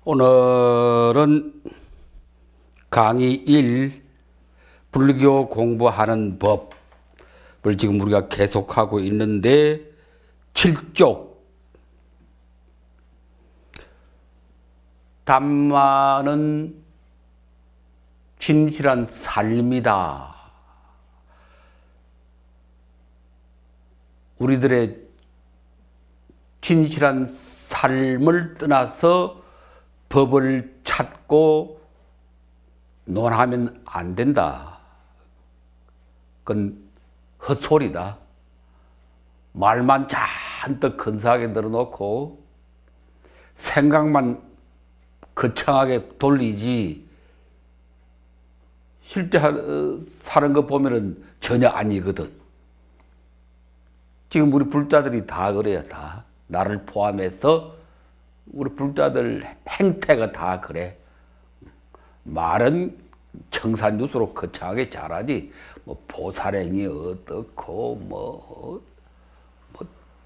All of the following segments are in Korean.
오늘은 강의 1 불교 공부하는 법을 지금 우리가 계속하고 있는데 7쪽 담마는 진실한 삶이다. 우리들의 진실한 삶을 떠나서 법을 찾고 논하면 안 된다. 그건 헛소리다. 말만 잔뜩 근사하게 늘어놓고 생각만 거창하게 돌리지 실제 사는 거 보면은 전혀 아니거든. 지금 우리 불자들이 다 그래요. 다. 나를 포함해서 우리 불자들 행태가 다 그래. 말은 청산유수로 거창하게 잘하지. 뭐 보살행이 어떻고 뭐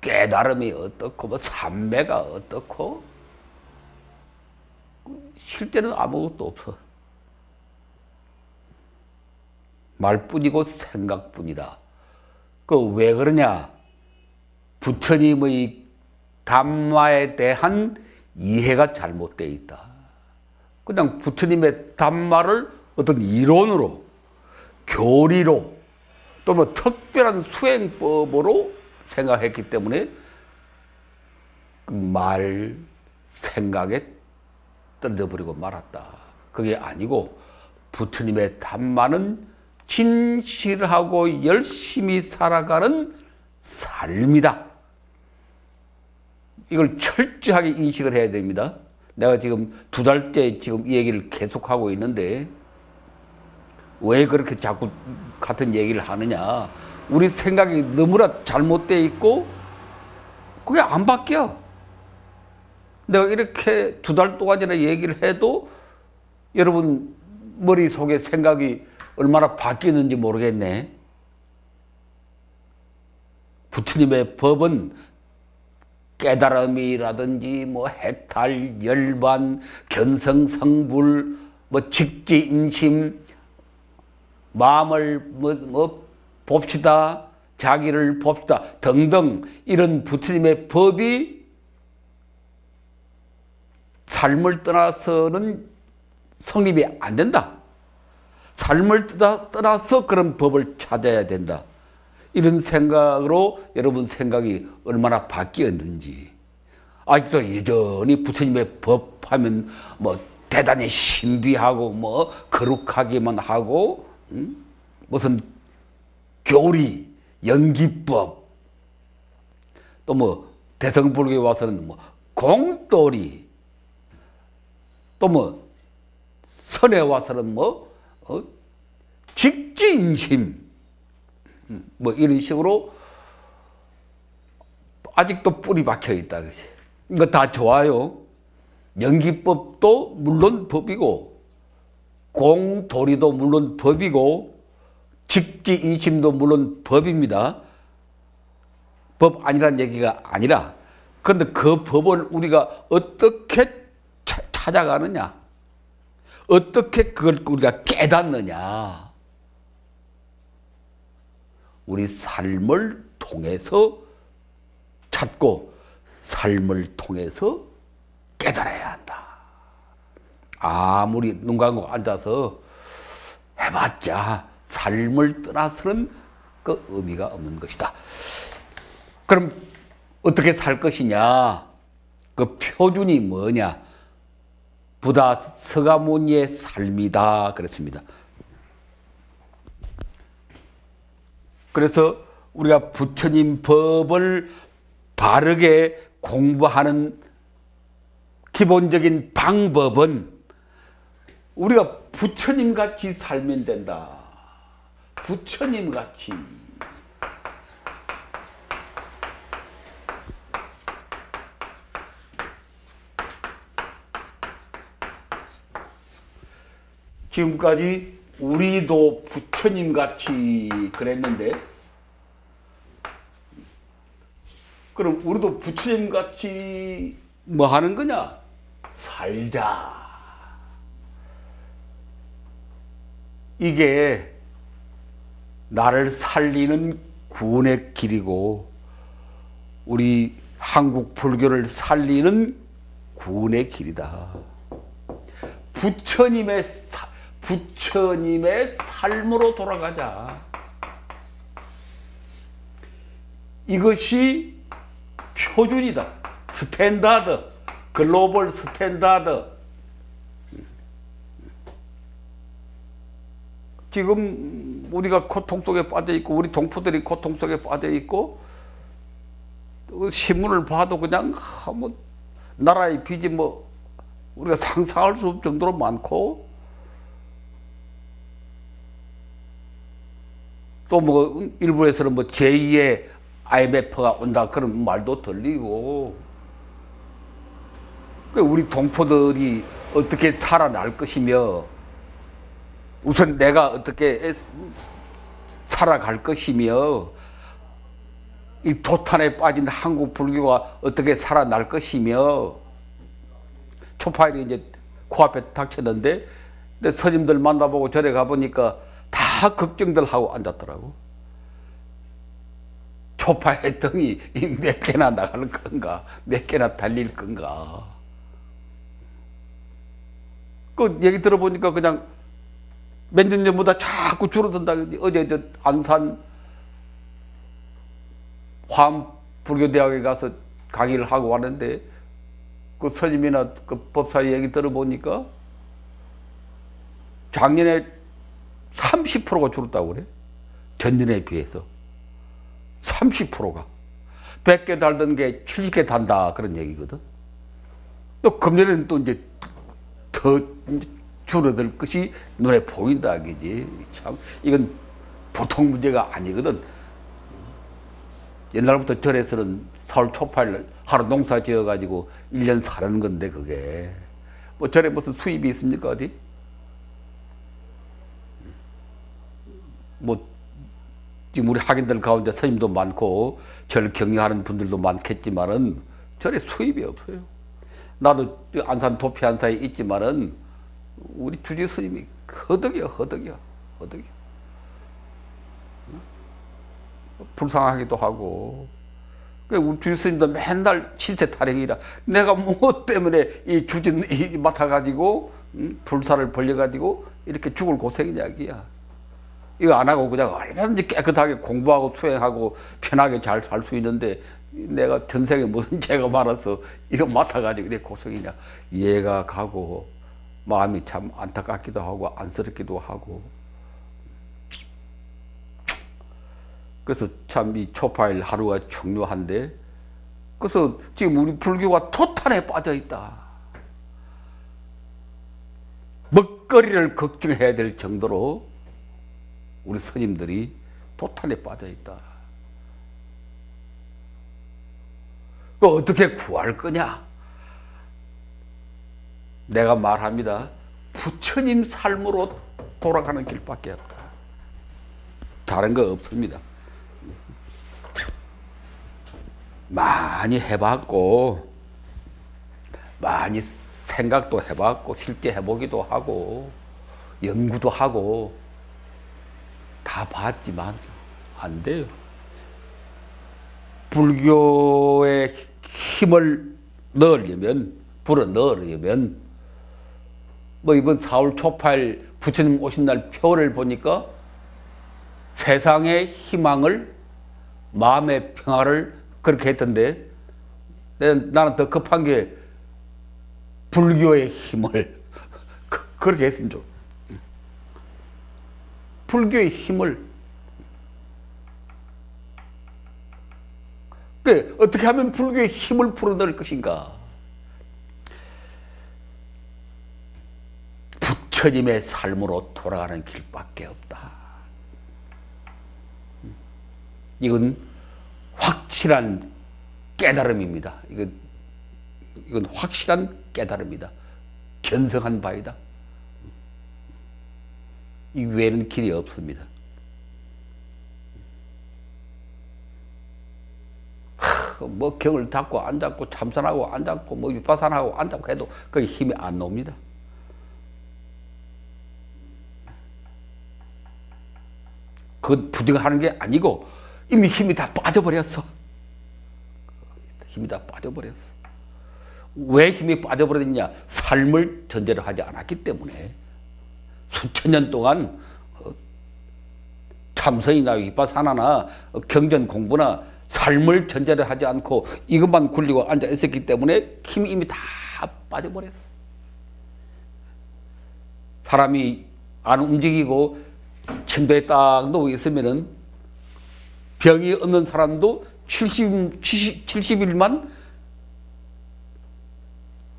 깨달음이 어떻고 뭐 삼매가 어떻고 실제는 아무것도 없어. 말뿐이고 생각뿐이다. 그 왜 그러냐? 부처님의 담마에 대한 이해가 잘못되어 있다. 그냥 부처님의 담마를 어떤 이론으로, 교리로, 또 뭐 특별한 수행법으로 생각했기 때문에 말, 생각에 떨어져 버리고 말았다. 그게 아니고 부처님의 담마는 진실하고 열심히 살아가는 삶이다. 이걸 철저하게 인식을 해야 됩니다. 내가 지금 2달째 지금 이 얘기를 계속하고 있는데 왜 그렇게 자꾸 같은 얘기를 하느냐. 우리 생각이 너무나 잘못되어 있고 그게 안 바뀌어. 내가 이렇게 2달 동안이나 얘기를 해도 여러분 머릿속에 생각이 얼마나 바뀌었는지 모르겠네. 부처님의 법은 깨달음이라든지 뭐 해탈, 열반, 견성성불, 뭐 직지인심, 마음을 뭐 봅시다, 자기를 봅시다 등등 이런 부처님의 법이 삶을 떠나서는 성립이 안 된다. 삶을 떠나서 그런 법을 찾아야 된다. 이런 생각으로 여러분 생각이 얼마나 바뀌었는지. 아직도 여전히 부처님의 법 하면 뭐 대단히 신비하고 뭐 거룩하기만 하고 무슨 교리, 연기법, 또 뭐 대성불교에 와서는 뭐 공돌이, 또 뭐 선에 와서는 뭐 직지인심, 뭐 이런 식으로 아직도 뿌리 박혀 있다. 그치? 이거 다 좋아요. 연기법도 물론 법이고, 공도리도 물론 법이고, 직지인심도 물론 법입니다. 법 아니란 얘기가 아니라, 그런데 그 법을 우리가 어떻게 찾아가느냐, 어떻게 그걸 우리가 깨닫느냐. 우리 삶을 통해서 찾고 삶을 통해서 깨달아야 한다. 아무리 눈 감고 앉아서 해봤자 삶을 떠나서는 그 의미가 없는 것이다. 그럼 어떻게 살 것이냐? 그 표준이 뭐냐? 부다 서가모니의 삶이다 그랬습니다. 그래서 우리가 부처님 법을 바르게 공부하는 기본적인 방법은 우리가 부처님 같이 살면 된다. 부처님 같이. 지금까지 우리도 부처님 같이 그랬는데, 그럼 우리도 부처님 같이 뭐 하는 거냐? 살자. 이게 나를 살리는 구원의 길이고 우리 한국 불교를 살리는 구원의 길이다. 부처님의 삶으로 돌아가자. 이것이 표준이다. 스탠다드, 글로벌 스탠다드. 지금 우리가 고통 속에 빠져 있고 우리 동포들이 고통 속에 빠져 있고 신문을 봐도 그냥 뭐 나라의 빚이 뭐 우리가 상상할 수 없을 정도로 많고 또 뭐 일부에서는 뭐 제2의 IMF가 온다 그런 말도 들리고 우리 동포들이 어떻게 살아날 것이며 우선 내가 어떻게 살아갈 것이며 이 도탄에 빠진 한국 불교가 어떻게 살아날 것이며 초파일이 이제 코앞에 닥쳤는데 근데 스님들 만나보고 절에 가보니까 다 걱정들 하고 앉았더라고. 초파의 등이 몇 개나 나갈 건가 몇 개나 달릴 건가. 그 얘기 들어보니까 그냥 몇 년 전보다 자꾸 줄어든다. 어제 저 안산 화암불교대학에 가서 강의를 하고 왔는데 그 스님이나 그 법사 얘기 들어보니까 작년에 30%가 줄었다고 그래. 전년에 비해서 30%가 100개 달던 게 70개 단다 그런 얘기거든. 또 금년에는 또 이제 더 줄어들 것이 눈에 보인다 그지. 참 이건 보통 문제가 아니거든. 옛날부터 절에서는 4월 초파일 하루 농사 지어 가지고 1년 사는 건데 그게 뭐 절에 무슨 수입이 있습니까 어디? 뭐 지금 우리 학인들 가운데 스님도 많고 절 경영하는 분들도 많겠지만은 절에 수입이 없어요. 나도 안산 도피안사에 있지만은 우리 주지 스님이 허덕이야. 불쌍하기도 하고. 우리 주지 스님도 맨날 실체 타령이라 내가 뭐 때문에 이 주진 맡아가지고 불사를 벌려가지고 이렇게 죽을 고생이냐 이야. 이거 안 하고 그냥 얼마든지 깨끗하게 공부하고 수행하고 편하게 잘 살 수 있는데 내가 전생에 무슨 죄가 많아서 이거 맡아가지고 이렇게 고생이냐. 이해가 가고 마음이 참 안타깝기도 하고 안쓰럽기도 하고. 그래서 참 이 초파일 하루가 중요한데 그래서 지금 우리 불교가 토탄에 빠져 있다. 먹거리를 걱정해야 될 정도로 우리 스님들이 토탄에 빠져 있다. 그 어떻게 구할 거냐? 내가 말합니다. 부처님 삶으로 돌아가는 길밖에 없다. 다른 거 없습니다. 많이 해봤고 많이 생각도 해봤고 실제 해보기도 하고 연구도 하고 다 봤지만 안 돼요. 불교에 힘을 넣으려면 불어 넣으려면 뭐 이번 4월 초파일 부처님 오신 날 표를 보니까 세상의 희망을 마음의 평화를 그렇게 했던데 나는 더 급한 게 불교의 힘을 그렇게 했으면 좋. 불교의 힘을 어떻게 하면 불교의 힘을 풀어낼 것인가? 부처님의 삶으로 돌아가는 길밖에 없다. 이건 확실한 깨달음입니다. 이건 확실한 깨달음이다. 견성한 바이다. 이 외에는 길이 없습니다. 뭐 경을 잡고 안 잡고 참선하고 안 잡고 뭐 위파사나하고 안 잡고 해도 거기 힘이 안 나옵니다. 그 부정하는 게 아니고 이미 힘이 다 빠져버렸어. 힘이 다 빠져버렸어. 왜 힘이 빠져버렸냐? 삶을 전제로 하지 않았기 때문에. 수천 년 동안 참선이나 위파사나나 경전 공부나 삶을 전제로 하지 않고 이것만 굴리고 앉아 있었기 때문에 힘이 이미 다 빠져버렸어. 사람이 안 움직이고 침대에 딱 누워 있으면은 병이 없는 사람도 70일만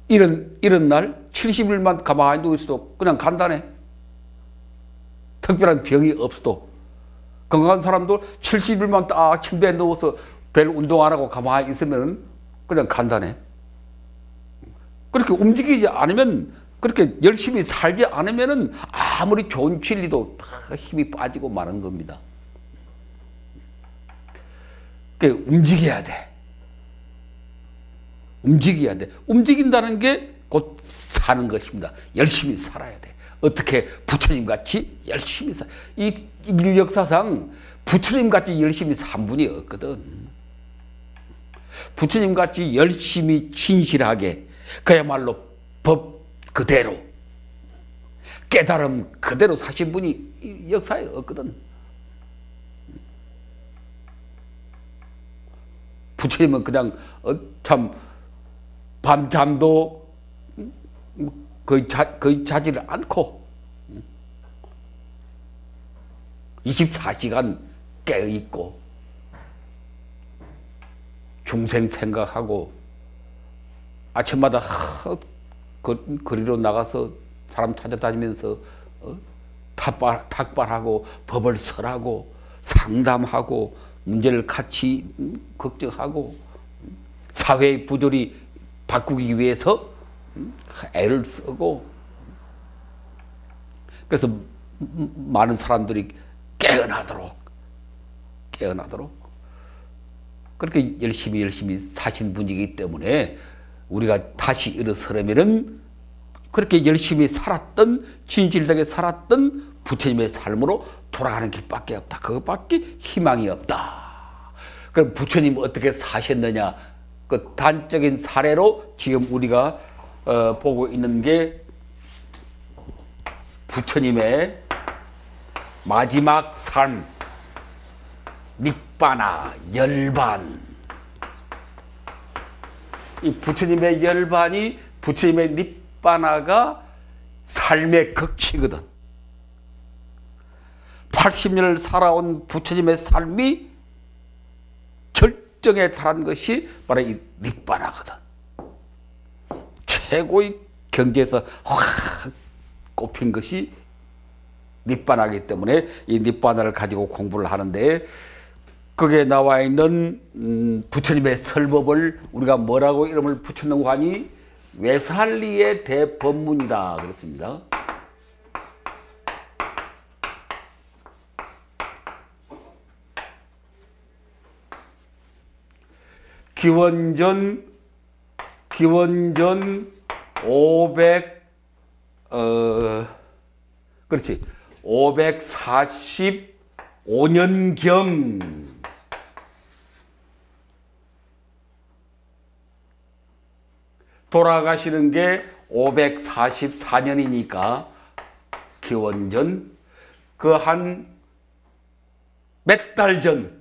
이런 날 70일만 가만히 누워 있어도 그냥 간단해. 특별한 병이 없어도. 건강한 사람도 70일만 딱 침대에 누워서 별 운동 안 하고 가만히 있으면 그냥 간단해. 그렇게 움직이지 않으면, 그렇게 열심히 살지 않으면 아무리 좋은 진리도 다 힘이 빠지고 마는 겁니다. 움직여야 돼. 움직여야 돼. 움직인다는 게 곧 사는 것입니다. 열심히 살아야 돼. 어떻게 부처님 같이 열심히 살. 이 인류 역사상 부처님 같이 열심히 산 분이 없거든. 부처님 같이 열심히 진실하게 그야말로 법 그대로 깨달음 그대로 사신 분이 역사에 없거든. 부처님은 그냥 참 밤잠도 거의 자지를 않고 24시간 깨어있고 중생 생각하고 아침마다 거리로 나가서 사람 찾아다니면서 탁발하고 법을 설하고 상담하고 문제를 같이 걱정하고 사회의 부조리 바꾸기 위해서 애를 쓰고, 그래서 많은 사람들이 깨어나도록 그렇게 열심히 사신 분이기 때문에 우리가 다시 일어서려면은 그렇게 열심히 살았던, 진실되게 살았던 부처님의 삶으로 돌아가는 길밖에 없다. 그것밖에 희망이 없다. 그럼 부처님 어떻게 사셨느냐? 그 단적인 사례로 지금 우리가 보고 있는 게 부처님의 마지막 삶, 닉바나, 열반. 이 부처님의 열반이, 부처님의 닉바나가 삶의 극치거든. 80년을 살아온 부처님의 삶이 절정에 달한 것이 바로 이 닉바나거든. 최고의 경지에서 확 꼽힌 것이 닉바나이기 때문에 이 닉바나를 가지고 공부를 하는데, 거기에 나와 있는 부처님의 설법을 우리가 뭐라고 이름을 붙였는고 하니 외살리의 대법문이다 그랬습니다. 기원전 545년경 돌아가시는 게 544년이니까 기원전 그 한 몇 달 전,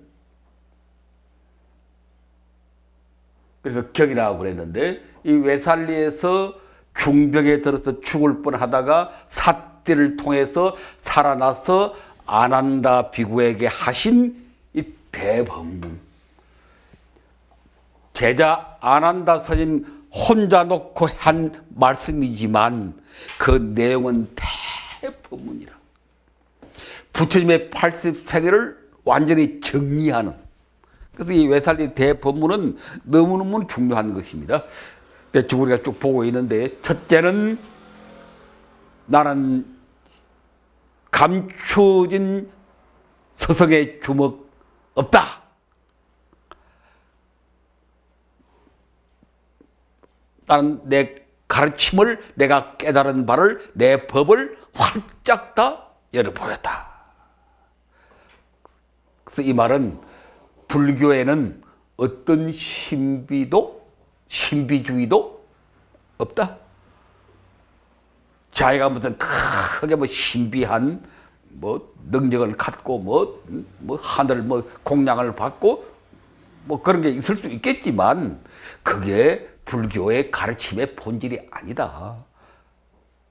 그래서 경이라고 그랬는데, 이 외살리에서 중병에 들어서 죽을 뻔하다가 사띠를 통해서 살아나서 아난다 비구에게 하신 이 대법문. 제자 아난다 스님 혼자 놓고 한 말씀이지만 그 내용은 대법문이라. 부처님의 80세계를 완전히 정리하는. 그래서 이 외살리 대법문은 너무너무 중요한 것입니다. 지금 우리가 쭉 보고 있는데, 첫째는 나는 감추어진 서성의 주먹 없다. 나는 내 가르침을, 내가 깨달은 바를, 내 법을 활짝 다 열어보였다. 그래서 이 말은 불교에는 어떤 신비주의도 없다. 자기가 무슨 크게 뭐 신비한 뭐 능력을 갖고 뭐 하늘 뭐 공양을 받고 뭐 그런 게 있을 수 있겠지만 그게 불교의 가르침의 본질이 아니다.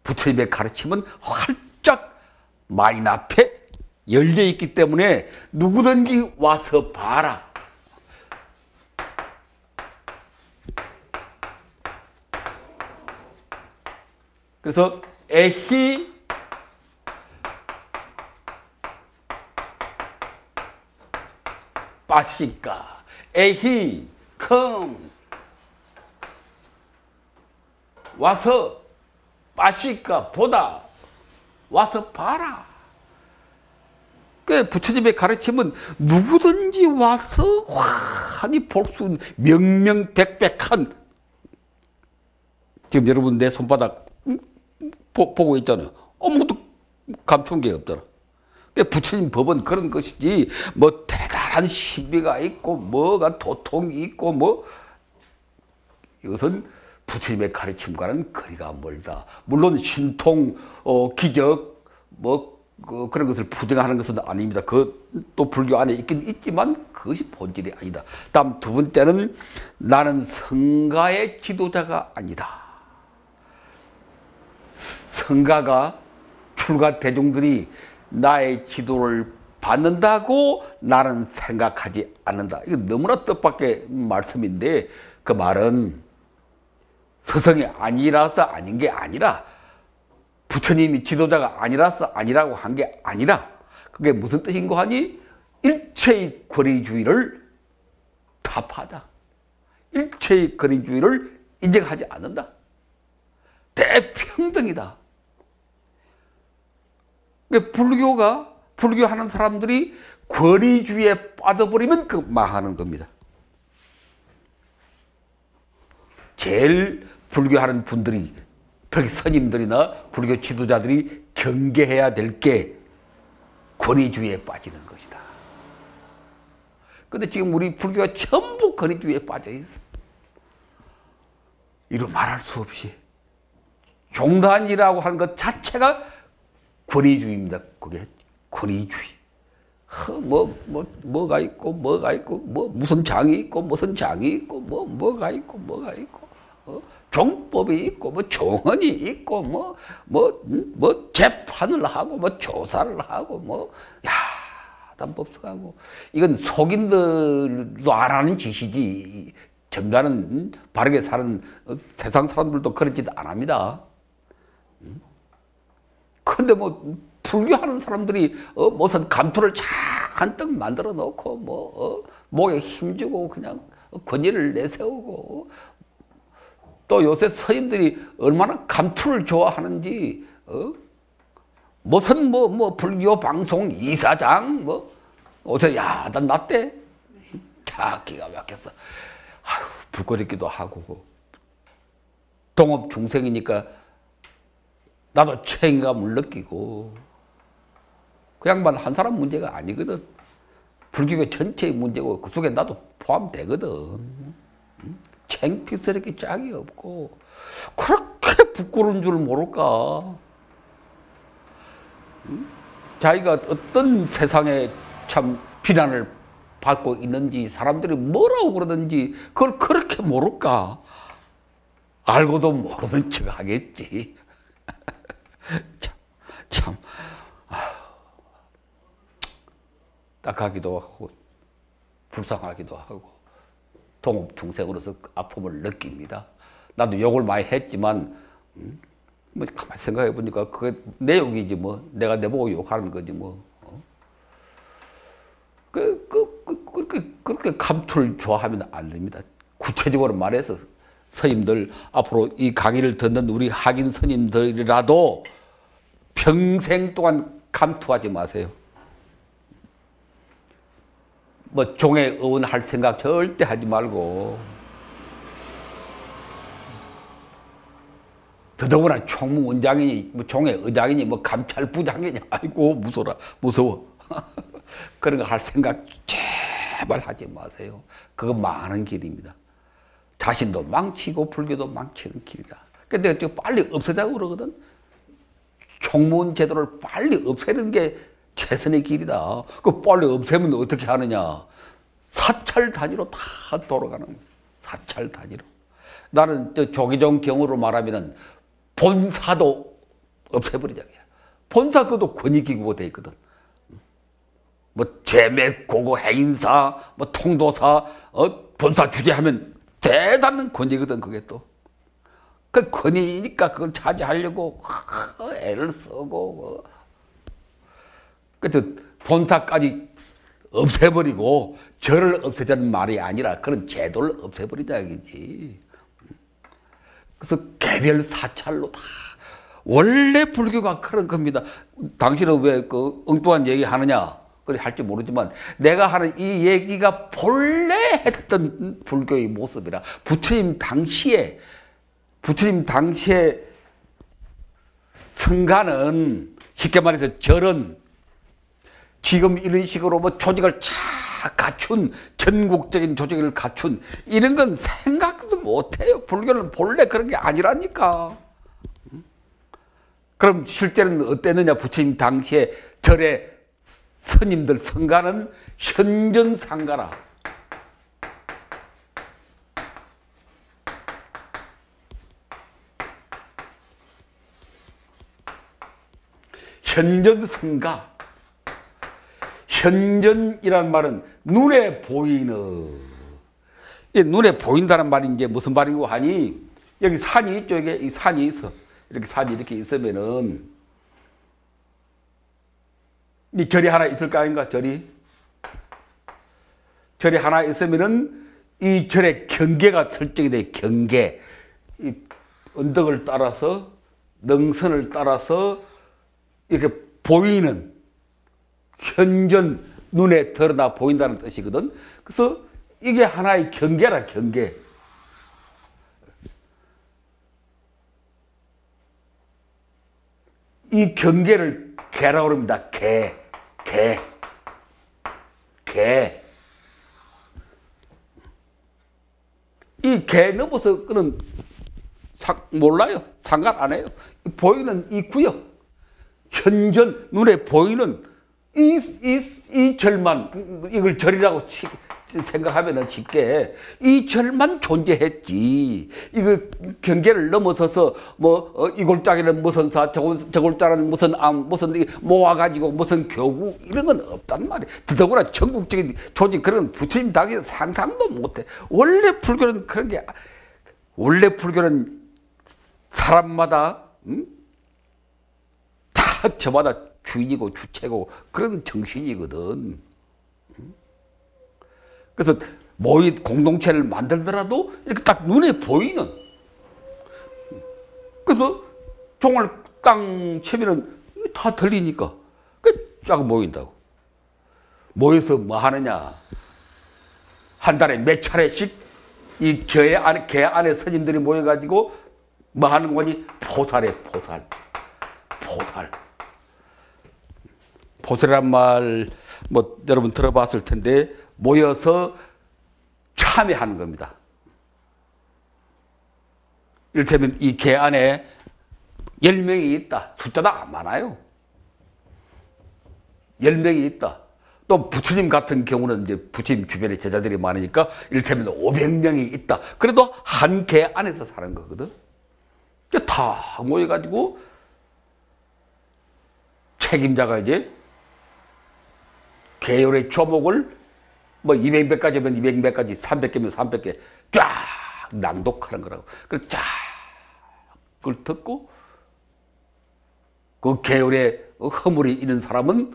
부처님의 가르침은 활짝 마인 앞에 열려 있기 때문에 누구든지 와서 봐라. 그래서 에히 빠시까 에히 컴 와서 빠시까 보다 와서 봐라. 그 부처님의 가르침은 누구든지 와서 환히 볼 수 있는 명명백백한, 지금 여러분 내 손바닥 보고 있잖아요. 아무것도 감춘 게 없잖아. 부처님 법은 그런 것이지 뭐 대단한 신비가 있고 뭐가 도통이 있고 뭐 이것은 부처님의 가르침과는 거리가 멀다. 물론 신통, 기적 뭐 그런 것을 부정하는 것은 아닙니다. 그또 불교 안에 있긴 있지만 그것이 본질이 아니다. 다음 두 번째는 나는 성가의 지도자가 아니다. 성가가 출가 대중들이 나의 지도를 받는다고 나는 생각하지 않는다. 이거 너무나 뜻밖의 말씀인데 그 말은 스승이 아니라서 아닌 게 아니라 부처님이 지도자가 아니라서 아니라고 한 게 아니라 그게 무슨 뜻인고 하니 일체의 권위주의를 타파하다. 일체의 권위주의를 인정하지 않는다. 대평등이다. 불교하는 사람들이 권위주의에 빠져버리면 그 망하는 겁니다. 제일 불교하는 분들이, 특히 스님들이나 불교 지도자들이 경계해야 될 게 권위주의에 빠지는 것이다. 그런데 지금 우리 불교가 전부 권위주의에 빠져 있어. 이루 말할 수 없이 종단이라고 하는 것 자체가 권위주의입니다. 그게 권위주의. 뭐가 있고 뭐 무슨 장이 있고 무슨 장이 있고 뭐가 있고 종법이 있고 뭐 종언이 있고 뭐 재판을 하고 뭐 조사를 하고 야단법석하고 이건 속인들도 안 하는 짓이지 점잖은 바르게 사는 세상 사람들도 그런 짓 안 합니다. 근데 뭐 불교하는 사람들이 무슨 감투를 잔뜩 만들어 놓고 목에 힘주고 그냥 권위를 내세우고 또 요새 스님들이 얼마나 감투를 좋아하는지 무슨 불교 방송 이사장 어서 야단 났대. 다 기가 막혔어. 아유 부끄럽기도 하고 동업 중생이니까 나도 책임감을 느끼고 그 양반 한 사람 문제가 아니거든. 불교계 전체의 문제고 그 속에 나도 포함되거든. 창피스럽게 짝이 없고 그렇게 부끄러운 줄 모를까. 자기가 어떤 세상에 참 비난을 받고 있는지 사람들이 뭐라고 그러든지 그걸 그렇게 모를까. 알고도 모르는 척 하겠지. 참 딱하기도 하고 불쌍하기도 하고 동업 중생으로서 아픔을 느낍니다. 나도 욕을 많이 했지만 가만히 생각해 보니까 그게 내 욕이지 뭐. 내가 내보고 욕하는 거지 뭐. 그렇게 감투를 좋아하면 안 됩니다. 구체적으로 말해서 스님들 앞으로 이 강의를 듣는 우리 학인 스님들이라도 평생 동안 감투하지 마세요. 뭐 종에 의원할 생각 절대 하지 말고 더더구나 총무원장이니 뭐 총회의장이니 뭐 감찰부장이니 아이고 무서워. 그런 거 할 생각 제발 하지 마세요. 그거 망하는 길입니다. 자신도 망치고 불교도 망치는 길이라. 근데 내가 빨리 없애자고 그러거든. 총무원 제도를 빨리 없애는 게 최선의 길이다. 그 빨리 없애면 어떻게 하느냐. 사찰 단위로 다 돌아가는 거야. 사찰 단위로. 나는 조계종 경우로 말하면은 본사도 없애버리자. 본사 그것도 권익기구가 돼 있거든. 뭐 제맥고고 해인사, 뭐 통도사, 본사 규제하면 대단한 권위거든 그게 또. 그 권위니까 그걸 차지하려고 애를 쓰고. 그래서 본사까지 없애버리고 절을 없애자는 말이 아니라 그런 제도를 없애버리자 이거지. 그래서 개별 사찰로 다. 원래 불교가 그런 겁니다. 당신은 왜 그 엉뚱한 얘기 하느냐? 그래 할지 모르지만 내가 하는 이 얘기가 본래 했던 불교의 모습이라. 부처님 당시에 성가는 쉽게 말해서 절은 지금 이런 식으로 뭐 조직을 쫙 갖춘 전국적인 조직을 갖춘 이런 건 생각도 못해요. 불교는 본래 그런 게 아니라니까. 그럼 실제는 어땠느냐? 부처님 당시에 절에 스님들 성가는 현전상가라. 현전성가. 현전이란 말은 눈에 보이는. 눈에 보인다는 말이 이제 무슨 말이고 하니, 여기 산이 있죠. 이 산이 있어. 이렇게 산이 이렇게 있으면은, 이 절이 하나 있을 거 아닌가, 절이? 절이 하나 있으면은, 이 절의 경계가 설정이 돼, 경계. 이 언덕을 따라서, 능선을 따라서, 이렇게 보이는, 현전, 눈에 드러나 보인다는 뜻이거든. 그래서 이게 하나의 경계라, 경계. 이 경계를 개라고 합니다. 개. 이 개 넘어서 그는 몰라요. 상관 안 해요. 보이는 이 구역. 현전, 눈에 보이는 이 절만, 이걸 절이라고 생각하면 쉽게, 이 절만 존재했지. 이거 경계를 넘어서서, 이 골짜기는 무슨 사, 저 골짜기는 무슨 암, 무슨 모아가지고 무슨 교구, 이런 건 없단 말이야. 더더구나 전국적인 조직, 그런 부처님 당에 상상도 못해. 원래 불교는 그런 게, 원래 불교는 사람마다, 다 저마다 주인이고 주체고 그런 정신이거든. 그래서 모의 공동체를 만들더라도 이렇게 딱 눈에 보이는. 그래서 종을 땅 치면은 다 들리니까 쫙 모인다고. 모여서 뭐 하느냐? 한 달에 몇 차례씩 이 개 안에 스님들이 모여가지고 뭐 하는 거니? 포살해, 포살. 포살이란 말, 여러분 들어봤을 텐데, 모여서 참여하는 겁니다. 이를테면 이 개 안에 10명이 있다. 숫자도 안 많아요. 10명이 있다. 또 부처님 같은 경우는 이제 부처님 주변에 제자들이 많으니까 이를테면 500명이 있다. 그래도 한 개 안에서 사는 거거든. 다 모여가지고 책임자가 이제 계율의 조목을 200배까지면 200배까지, 300개면 300개 쫙 낭독하는 거라고. 그래서 쫙 그걸 듣고 그 계율에 허물이 있는 사람은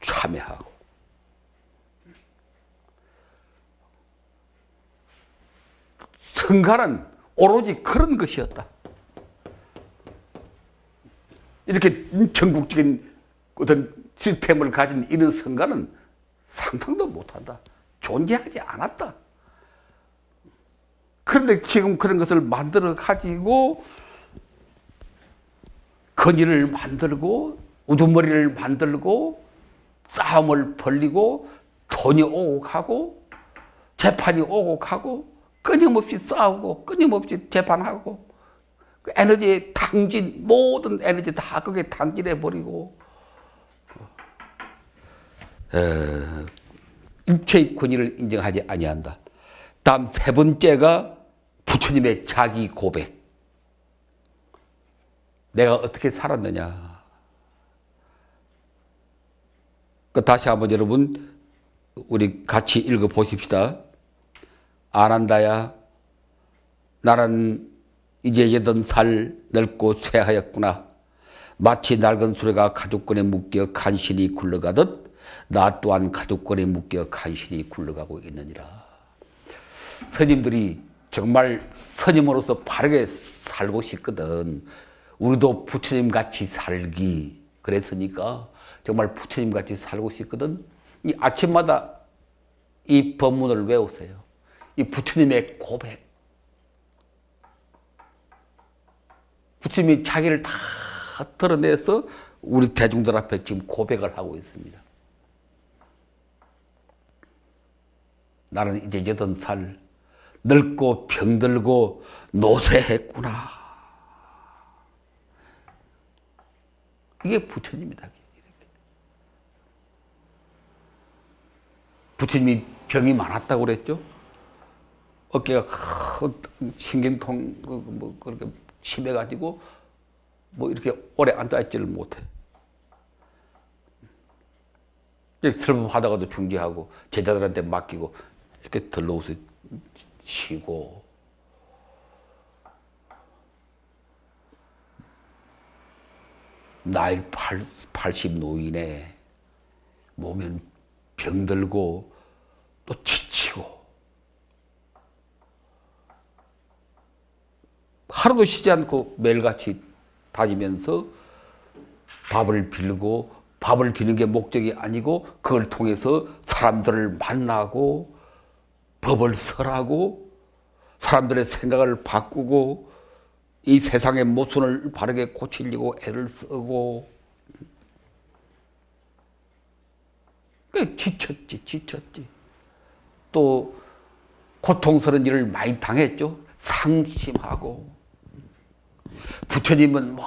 참여하고. 성가는 오로지 그런 것이었다. 이렇게 전국적인 어떤 시스템을 가진 이런 성가는 상상도 못한다. 존재하지 않았다. 그런데 지금 그런 것을 만들어 가지고 건의를 만들고 우두머리를 만들고 싸움을 벌리고 돈이 오고 가고 재판이 오고 가고 끊임없이 싸우고 끊임없이 재판하고 그 에너지의 탕진, 모든 에너지 다 거기에 탕진해 버리고 일체의 권위를 인정하지 아니한다. 다음 세 번째가 부처님의 자기 고백. 내가 어떻게 살았느냐. 다시 한번 여러분 우리 같이 읽어 보십시다. 아난다야, 나는 이제 80살 늙고 쇠하였구나. 마치 낡은 수레가 가죽끈에 묶여 간신히 굴러가듯 나 또한 가죽끈에 묶여 간신히 굴러가고 있느니라. 스님들이 정말 스님으로서 바르게 살고 싶거든. 우리도 부처님 같이 살기. 그랬으니까 정말 부처님 같이 살고 싶거든. 이 아침마다 이 법문을 외우세요. 이 부처님의 고백. 부처님이 자기를 다 드러내서 우리 대중들 앞에 지금 고백을 하고 있습니다. 나는 이제 80살 늙고 병들고 노쇠했구나. 이게 부처님이다. 부처님이 병이 많았다고 그랬죠. 어깨가 신경통 뭐 그렇게 심해가지고 뭐 이렇게 오래 앉아있지를 못해. 설법하다가도 중지하고 제자들한테 맡기고 이렇게 들러오서 쉬고. 나이 80 노인에 몸엔 병들고 또 지치고 하루도 쉬지 않고 매일같이 다니면서 밥을 빌고, 밥을 비는 게 목적이 아니고 그걸 통해서 사람들을 만나고 법을 설하고 사람들의 생각을 바꾸고 이 세상의 모순을 바르게 고치려고 애를 쓰고. 지쳤지. 또 고통스러운 일을 많이 당했죠. 상심하고. 부처님은 뭐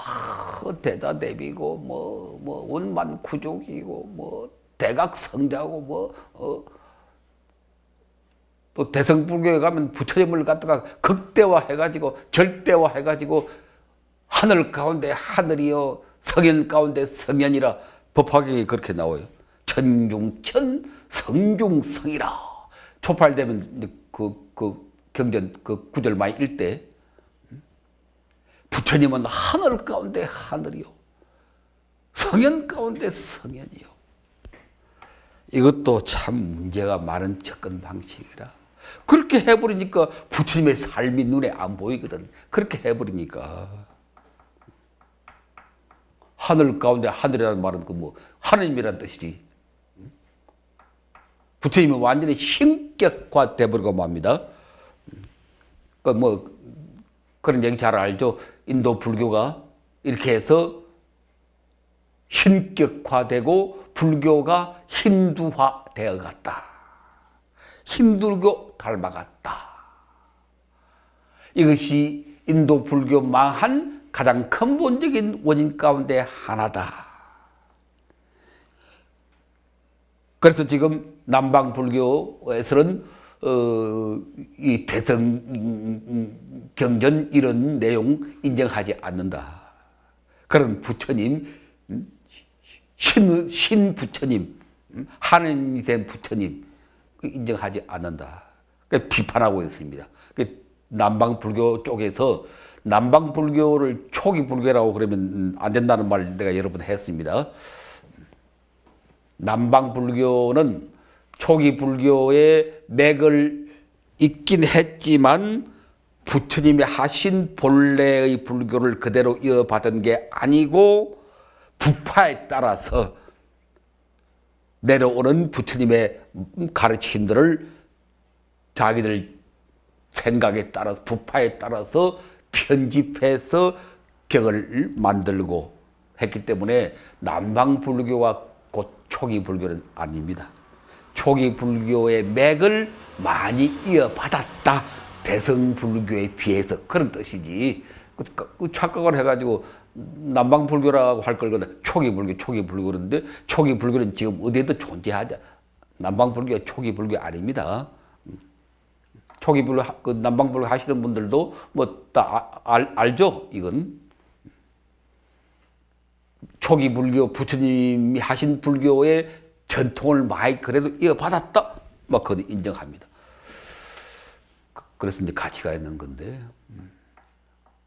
대다대비고 뭐 원만구족이고 뭐 대각성자고 또 대성불교에 가면 부처님을 갖다가 극대화해가지고 절대화해가지고 하늘 가운데 하늘이요 성현 가운데 성현이라 법화경에 그렇게 나와요. 천중천 성중성이라. 초팔되면 그 경전 그 구절 많이 읽 때 부처님은 하늘 가운데 하늘이요 성현 가운데 성현이요. 이것도 참 문제가 많은 접근 방식이라. 그렇게 해버리니까 부처님의 삶이 눈에 안 보이거든. 그렇게 해버리니까. 하늘 가운데 하늘이라는 말은 그 뭐 하느님이라는 뜻이지. 부처님은 완전히 신격화돼 버리고 맙니다. 그 뭐 그런 얘기 잘 알죠. 인도 불교가 이렇게 해서 신격화되고 불교가 힌두화 되어갔다. 힌두교 닮아갔다. 이것이 인도 불교 망한 가장 근본적인 원인 가운데 하나다. 그래서 지금 남방 불교에서는 이 대성경전 이런 내용 인정하지 않는다. 그런 부처님, 신부처님, 하느님이 된 부처님 인정하지 않는다. 비판하고 있습니다. 남방 불교 쪽에서 남방 불교를 초기 불교라고 그러면 안 된다는 말 내가 여러 번 했습니다. 남방 불교는 초기 불교의 맥을 잇긴 했지만 부처님이 하신 본래의 불교를 그대로 이어받은 게 아니고 부파에 따라서 내려오는 부처님의 가르침들을 자기들 생각에 따라서 부파에 따라서 편집해서 경을 만들고 했기 때문에 남방 불교와 곧 초기 불교는 아닙니다. 초기 불교의 맥을 많이 이어받았다. 대성 불교에 비해서 그런 뜻이지. 그 착각을 해가지고 남방 불교라고 할 걸 그런데 초기 불교 그런데 초기 불교는 지금 어디에도 존재하지. 남방 불교가 초기 불교 아닙니다. 초기 불교 그 남방 불교 하시는 분들도 뭐 다 알죠. 이건 초기 불교 부처님이 하신 불교의 전통을 많이 그래도 이어받았다. 막 그건 인정합니다. 그래서 이제 가치가 있는 건데.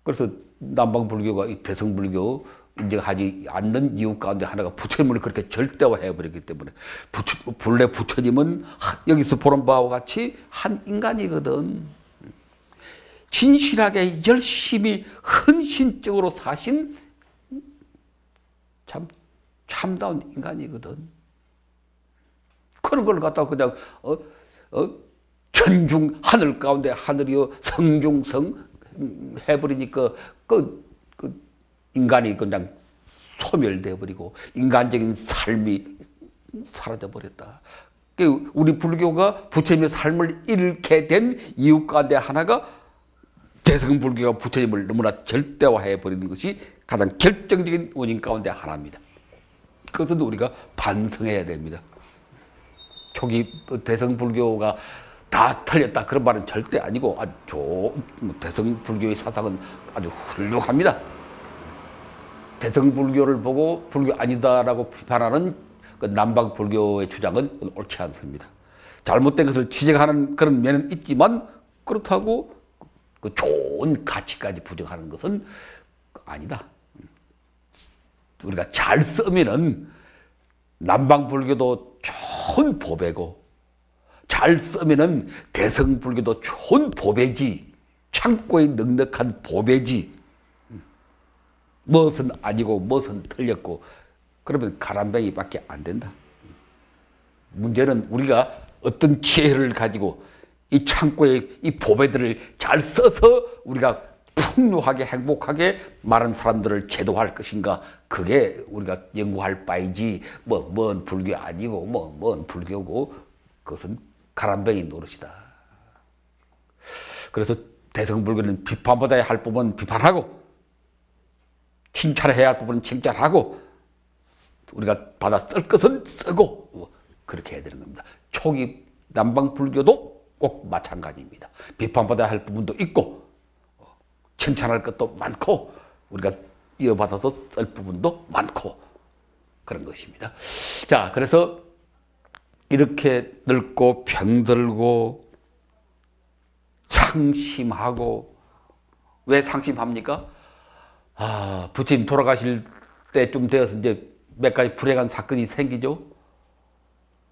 그래서 남방 불교가 이 대성 불교 인정하지 않는 이유 가운데 하나가 부처님을 그렇게 절대화해 버렸기 때문에 본래 부처님은 여기서 보는 바와 같이 한 인간이거든. 진실하게 열심히 헌신적으로 사신 참다운 인간이거든. 그런 걸 갖다가 그냥 천중 하늘 가운데 하늘이요 성중성 해버리니까 그 인간이 그냥 소멸돼 버리고 인간적인 삶이 사라져 버렸다. 우리 불교가 부처님의 삶을 잃게 된 이유 가운데 하나가 대성 불교가 부처님을 너무나 절대화해 버리는 것이 가장 결정적인 원인 가운데 하나입니다. 그것은 우리가 반성해야 됩니다. 초기 대성 불교가 다 틀렸다 그런 말은 절대 아니고 대성 불교의 사상은 아주 훌륭합니다. 대성 불교를 보고 불교 아니다라고 비판하는 그 남방 불교의 주장은 옳지 않습니다. 잘못된 것을 지적하는 그런 면은 있지만 그렇다고 그 좋은 가치까지 부정하는 것은 아니다. 우리가 잘 쓰면은 남방 불교도 좋은 보배고 잘 쓰면은 대성 불교도 좋은 보배지. 창고에 넉넉한 보배지. 무엇은 아니고 무엇은 틀렸고 그러면 가람뱅이밖에 안 된다. 문제는 우리가 어떤 지혜를 가지고 이 창고에 이 보배들을 잘 써서 우리가 풍요하게 행복하게 많은 사람들을 제도할 것인가. 그게 우리가 연구할 바이지 뭔 불교 아니고 뭔 불교고 그것은 가람뱅이 노릇이다. 그래서 대성불교는 비판받아야 할 부분은 비판하고 칭찬해야 할 부분은 칭찬하고 우리가 받아 쓸 것은 쓰고 그렇게 해야 되는 겁니다. 초기 남방 불교도 꼭 마찬가지입니다. 비판받아야 할 부분도 있고 칭찬할 것도 많고 우리가 이어받아서 쓸 부분도 많고 그런 것입니다. 자, 그래서 이렇게 늙고 병들고 상심하고 왜 상심합니까? 부처님 돌아가실 때쯤 되어서 이제 몇 가지 불행한 사건이 생기죠.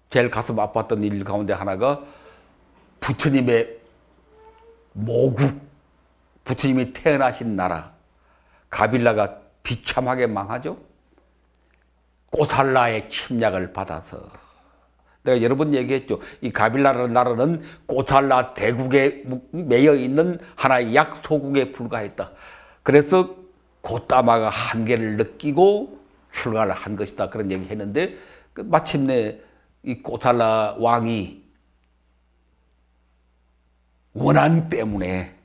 제일 가슴 아팠던 일 가운데 하나가 부처님의 모국, 부처님이 태어나신 나라 가빌라가 비참하게 망하죠. 고살라의 침략을 받아서 내가 여러 번 얘기했죠. 이 가빌라라는 나라는 고살라 대국에 매여 있는 하나의 약소국에 불과했다. 그래서 고따마가 한계를 느끼고 출가를 한 것이다. 그런 얘기 했는데 마침내 이 고살라 왕이 원한 때문에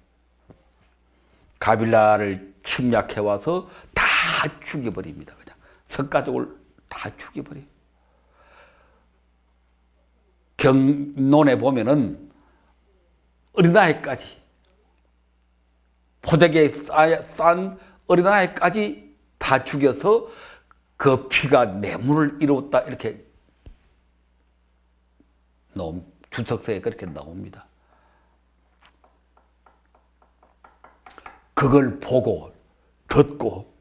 가빌라를 침략해 와서 다 죽여버립니다. 그냥 석가족을 다 죽여버려요. 경론에 보면은 어린아이까지 포대기에 싼 어린아이까지 다 죽여서 그 피가 뇌물을 이루었다 이렇게 주석서에 그렇게 나옵니다. 그걸 보고 듣고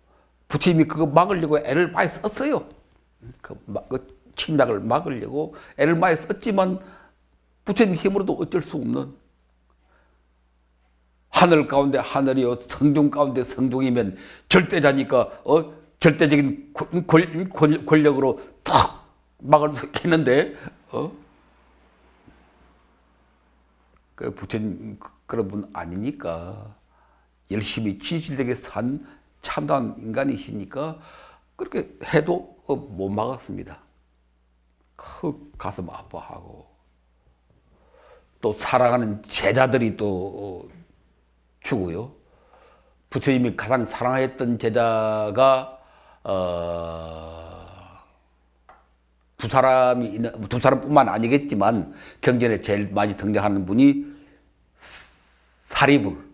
부처님이 그거 막으려고 애를 많이 썼어요. 그 침략을 막으려고 애를 많이 썼지만 부처님 힘으로도 어쩔 수 없는 하늘 가운데 하늘이요 성중 가운데 성중이면 절대자니까 절대적인 권력으로 탁 막을 수 있겠는데 그 부처님 그런 분 아니니까 열심히 진실되게 산 참다운 인간이시니까 그렇게 해도 못 막았습니다. 가슴 아파하고 또 사랑하는 제자들이 또 죽어요. 부처님이 가장 사랑했던 제자가 두 사람뿐만 아니겠지만 경전에 제일 많이 등장하는 분이 사리불,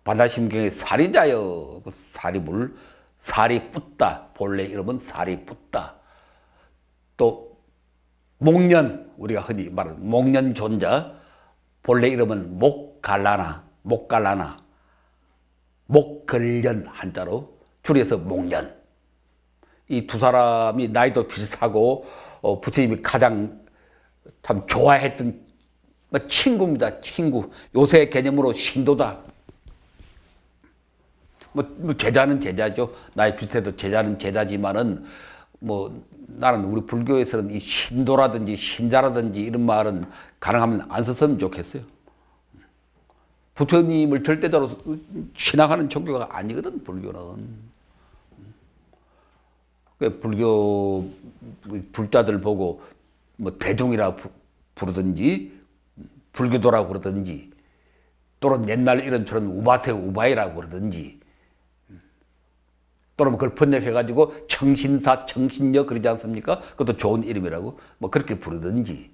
반야심경의 사리자여. 그 사리불, 사리뿌따, 본래 이름은 사리뿌따. 또 목련, 우리가 흔히 말하는 목련존자, 본래 이름은 목갈라나, 목걸련 한자로 줄여서 목련. 이 두 사람이 나이도 비슷하고 부처님이 가장 참 좋아했던 친구입니다. 친구. 요새 개념으로 신도다. 제자는 제자죠. 나이 비슷해도 제자는 제자지만은 나는 우리 불교에서는 이 신도라든지 신자라든지 이런 말은 가능하면 안 썼으면 좋겠어요. 부처님을 절대적으로 신앙하는 종교가 아니거든, 불교는. 불교 불자들 보고 대종이라 부르든지 불교도라고 그러든지 또는 옛날 이름처럼 우바이라고 그러든지 또는 그걸 번역해가지고 청신사, 청신녀 그러지 않습니까? 그것도 좋은 이름이라고 그렇게 부르든지.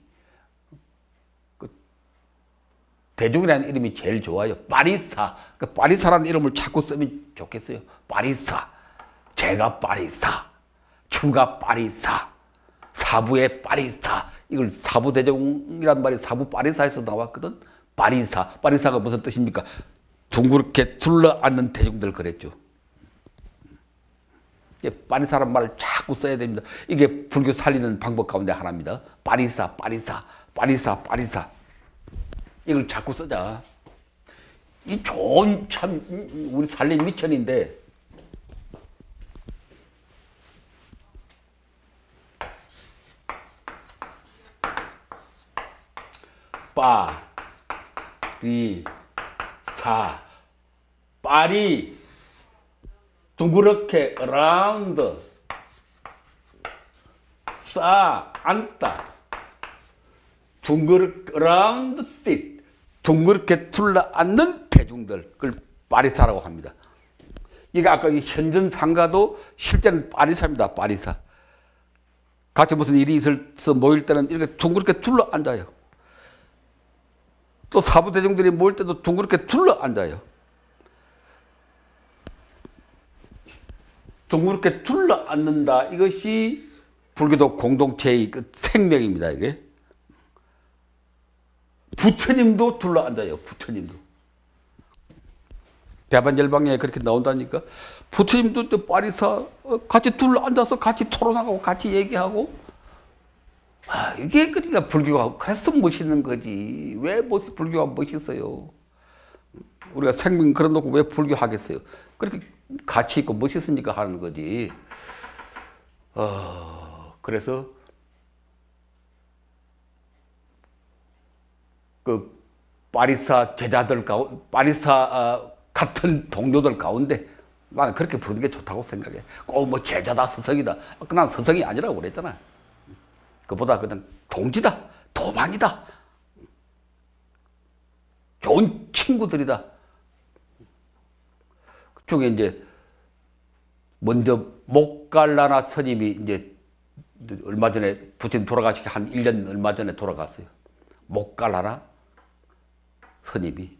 대종이라는 이름이 제일 좋아요. 빠리사. 빠리사라는 이름을 자꾸 쓰면 좋겠어요. 빠리사. 제가 빠리사. 추가 빠리사. 사부의 빠리사. 이걸 사부대종이란 말이 사부 빠리사에서 나왔거든. 빠리사. 빠리사가 무슨 뜻입니까? 둥그렇게 둘러앉는 대종들 그랬죠. 빠리사란 말을 자꾸 써야 됩니다. 이게 불교 살리는 방법 가운데 하나입니다. 빠리사, 빠리사, 빠리사, 빠리사. 이걸 자꾸 쓰자. 이 좋은 참 우리 살림 미천인데 빠리사, 빠리 둥그렇게 around 앉다 둥그렇게 around sit 둥그렇게 둘러앉는 대중들 그걸 빠리사라고 합니다. 이게 아까 이 현전상가도 실제는 빠리사입니다. 빠리사. 같이 무슨 일이 있어서 모일 때는 이렇게 둥그렇게 둘러앉아요. 또 사부대중들이 모일 때도 둥그렇게 둘러앉아요. 둥그렇게 둘러앉는다. 이것이 불교도 공동체의 그 생명입니다. 이게. 부처님도 둘러앉아요. 부처님도. 대반열방에 그렇게 나온다니까. 부처님도 빠리사 같이 둘러앉아서 같이 토론하고 같이 얘기하고. 이게 그러니까 불교가 그래서 멋있는 거지. 왜 불교가 멋있어요? 우리가 생명 걸어놓고 왜 불교 하겠어요? 그렇게 가치 있고 멋있으니까 하는 거지. 그래서 그 빠리사 제자들 빠리사 같은 동료들 가운데 나는 그렇게 부르는 게 좋다고 생각해. 꼭 제자다 스승이다. 난 스승이 아니라고 그랬잖아. 그보다 그냥 동지다, 도반이다, 좋은 친구들이다. 그쪽에 이제 먼저 목갈라나 스님이 이제 얼마 전에 부처님 돌아가시기 한 1년 얼마 전에 돌아갔어요. 목갈라나 스님이.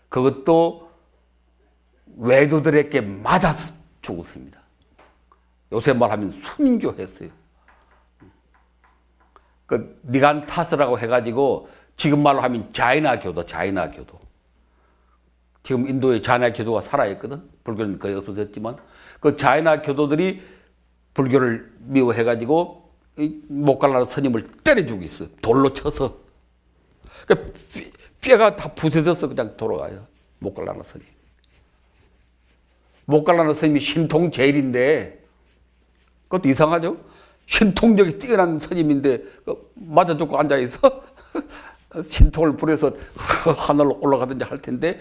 그것도 외도들에게 맞아서 죽었습니다. 요새 말하면 순교했어요. 그 니간타스라고 해가지고 지금 말로 하면 자이나교도. 지금 인도에 자이나교도가 살아있거든. 불교는 거의 없어졌지만 그 자이나교도들이 불교를 미워해가지고 목갈라나 스님을 때려 죽였어. 돌로 쳐서. 그 뼈가 다 부서져서 그냥 돌아가요. 목갈라나 스님. 목갈라나 스님이 신통제일인데 그것도 이상하죠? 신통력이 뛰어난 스님인데 맞아 죽고 앉아있어 신통을 부려서 하늘로 올라가든지 할 텐데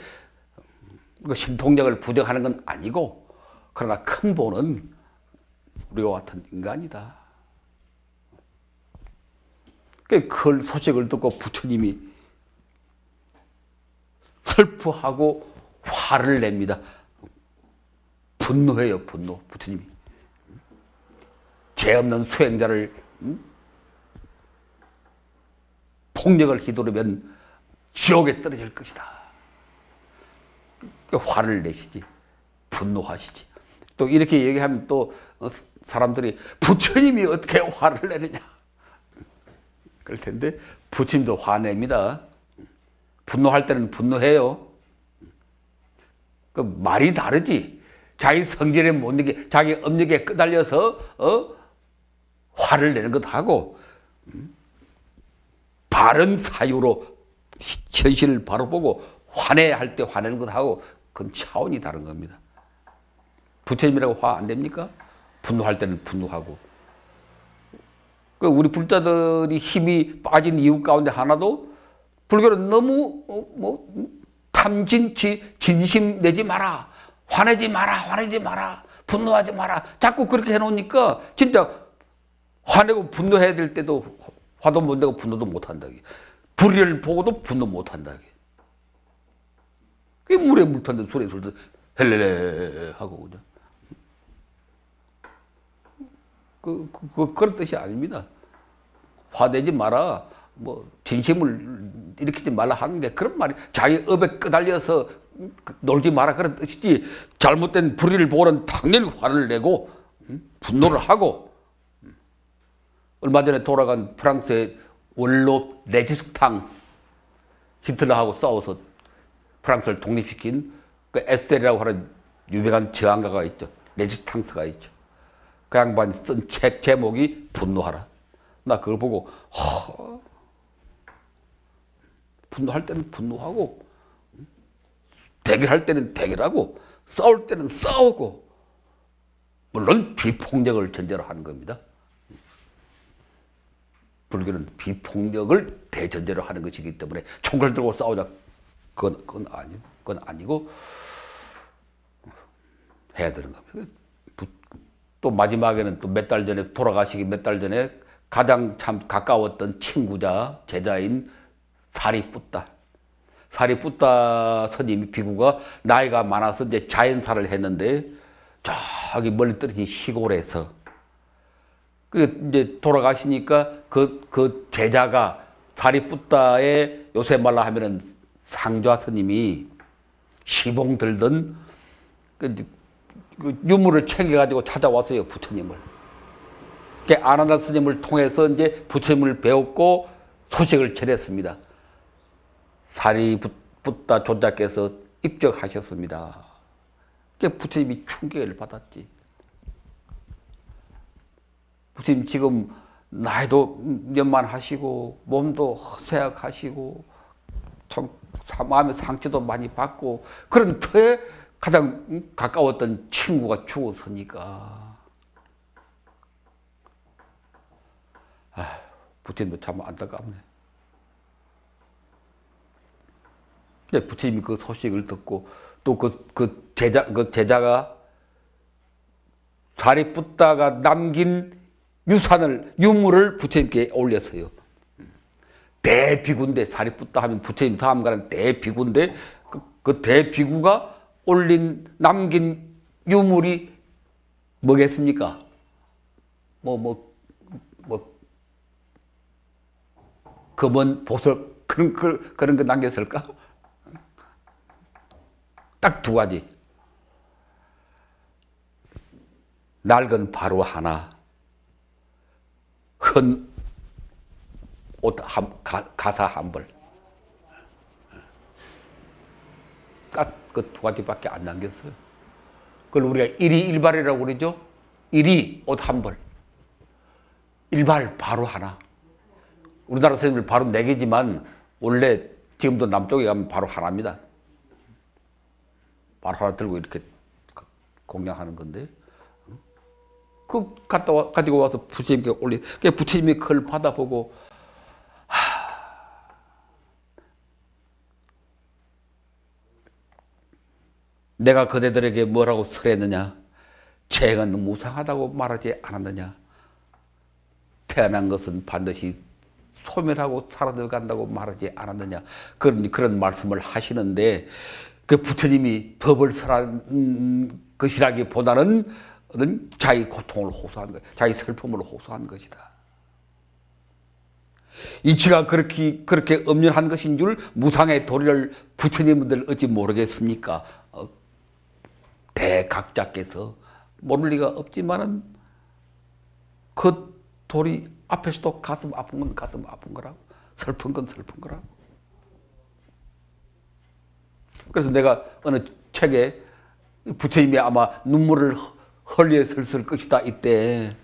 그 신통력을 부정하는 건 아니고 그러나 큰 본은 우리와 같은 인간이다. 그 소식을 듣고 부처님이 슬퍼하고 화를 냅니다. 분노해요, 분노. 부처님이. 죄 없는 수행자를 폭력을 휘두르면 지옥에 떨어질 것이다. 화를 내시지. 분노하시지. 또 이렇게 얘기하면 또 사람들이 부처님이 어떻게 화를 내느냐. 그럴 텐데 부처님도 화냅니다. 분노할 때는 분노해요. 그 말이 다르지. 자기 성질에 못 이기게 자기 업력에 끄달려서 화를 내는 것도 하고 바른 사유로 현실을 바로 보고 화내야 할 때 화내는 것도 하고 그건 차원이 다른 겁니다. 부처님이라고 화 안 됩니까? 분노할 때는 분노하고. 우리 불자들이 힘이 빠진 이유 가운데 하나도 불교는 너무 탐진, 진심 내지 마라. 화내지 마라. 화내지 마라. 분노하지 마라. 자꾸 그렇게 해놓으니까 진짜 화내고 분노해야 될 때도 화도 못 내고 분노도 못 한다. 불의를 보고도 분노 못 한다. 그게 물에 물 탔는데 술에 술 헬레레 하고 그냥. 그런 뜻이 아닙니다. 화내지 마라. 진심을 일으키지 말라 하는 게 그런 말이 자기 업에 끄달려서 놀지 마라 그런 뜻이지. 잘못된 불의를 보고는 당연히 화를 내고 분노를 하고. 얼마 전에 돌아간 프랑스의 원로 레지스탕스 히틀러하고 싸워서 프랑스를 독립시킨 그 에셀이라고 하는 유명한 저항가가 있죠. 레지스탕스가 있죠. 그 양반이 쓴 책 제목이 분노하라. 나 그걸 보고 분노할 때는 분노하고 대결할 때는 대결하고 싸울 때는 싸우고 물론 비폭력을 전제로 하는 겁니다. 불교는 비폭력을 대전제로 하는 것이기 때문에 총을 들고 싸우자 그건 아니고 해야 되는 겁니다. 또 마지막에는 또 몇 달 전에 돌아가시기 몇 달 전에 가장 참 가까웠던 친구자 제자인 사리뿌따 스님이 비구가 나이가 많아서 이제 자연사를 했는데 저기 멀리 떨어진 시골에서 이제 돌아가시니까 그 제자가 사리뿌따의 요새 말로 하면은 상좌 스님이 시봉 들던 그 유물을 챙겨가지고 찾아왔어요, 부처님을. 아나다 스님을 통해서 이제 부처님을 배웠고 소식을 전했습니다. 사리뿌따 존자께서 입적하셨습니다. 부처님이 충격을 받았지. 부처님 지금 나이도 연만하시고 몸도 허세약하시고 참 마음의 상처도 많이 받고 그런 터에 가장 가까웠던 친구가 죽었으니까 부처님도 참 안타깝네. 부처님이 그 소식을 듣고 또 그 제자가 사리뿌따가 남긴 유물을 부처님께 올렸어요. 대비구인데 사리뿌따 하면 부처님 다음 가는 대비구인데 그 대비구가 남긴 유물이 뭐겠습니까? 금은 보석 그런 거 남겼을까? 딱 두 가지. 낡은 바로 하나, 헌 옷 가사 한 벌. 딱 그 두 가지밖에 안 남겼어요. 그걸 우리가 일이일발이라고 그러죠. 일이 옷 한 벌, 일발 바로 하나. 우리나라 선생님들 바로 네 개지만 원래 지금도 남쪽에 가면 바로 하나입니다. 바로 하나 들고 이렇게 공양하는 건데 가지고 와서 부처님께 올리. 부처님이 그걸 받아보고 내가 그대들에게 뭐라고 설했느냐. 재행은 무상하다고 말하지 않았느냐. 태어난 것은 반드시 소멸하고 사라져간다고 말하지 않았느냐. 그런 말씀을 하시는데 그 부처님이 법을 설한 것이라기보다는 자기 고통을 호소한 것, 자기 슬픔을 호소한 것이다. 이치가 그렇게 엄연한 것인 줄 무상의 도리를 부처님들 어찌 모르겠습니까? 대각자께서 모를 리가 없지만은 그 도리 앞에서도 가슴 아픈 건 가슴 아픈 거라고, 슬픈 건 슬픈 거라고. 그래서 내가 어느 책에 부처님이 아마 눈물을 흘렸을 것이다 이때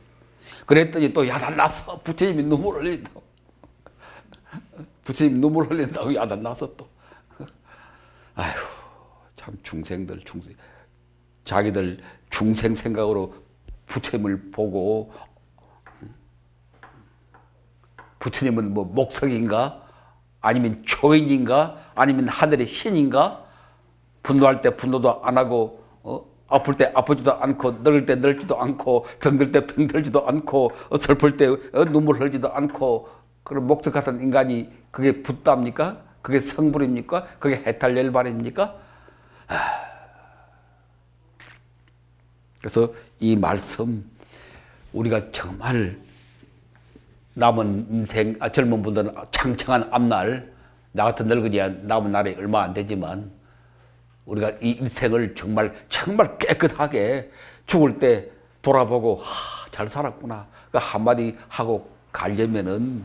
그랬더니 또 야단났어. 부처님이 눈물 흘린다고. 부처님 눈물 흘린다고 야단났어 또. 아휴, 참 중생들 자기들 중생 생각으로 부처님을 보고 부처님은 뭐 목석인가 아니면 초인인가 아니면 하늘의 신인가, 분노할 때 분노도 안 하고 아플 때 아프지도 않고 늙을 때 늙지도 않고 병들 때 병들지도 않고 슬플 때 눈물 흘리지도 않고 그런 목석 같은 인간이 그게 붓답니까? 그게 성불입니까? 그게 해탈열반입니까? 그래서 이 말씀 우리가 정말 남은 인생, 젊은 분들은 창창한 앞날, 나 같은 늙은이야 남은 날이 얼마 안 되지만 우리가 이 인생을 정말 깨끗하게 죽을 때 돌아보고 잘 살았구나 그 한마디 하고 가려면은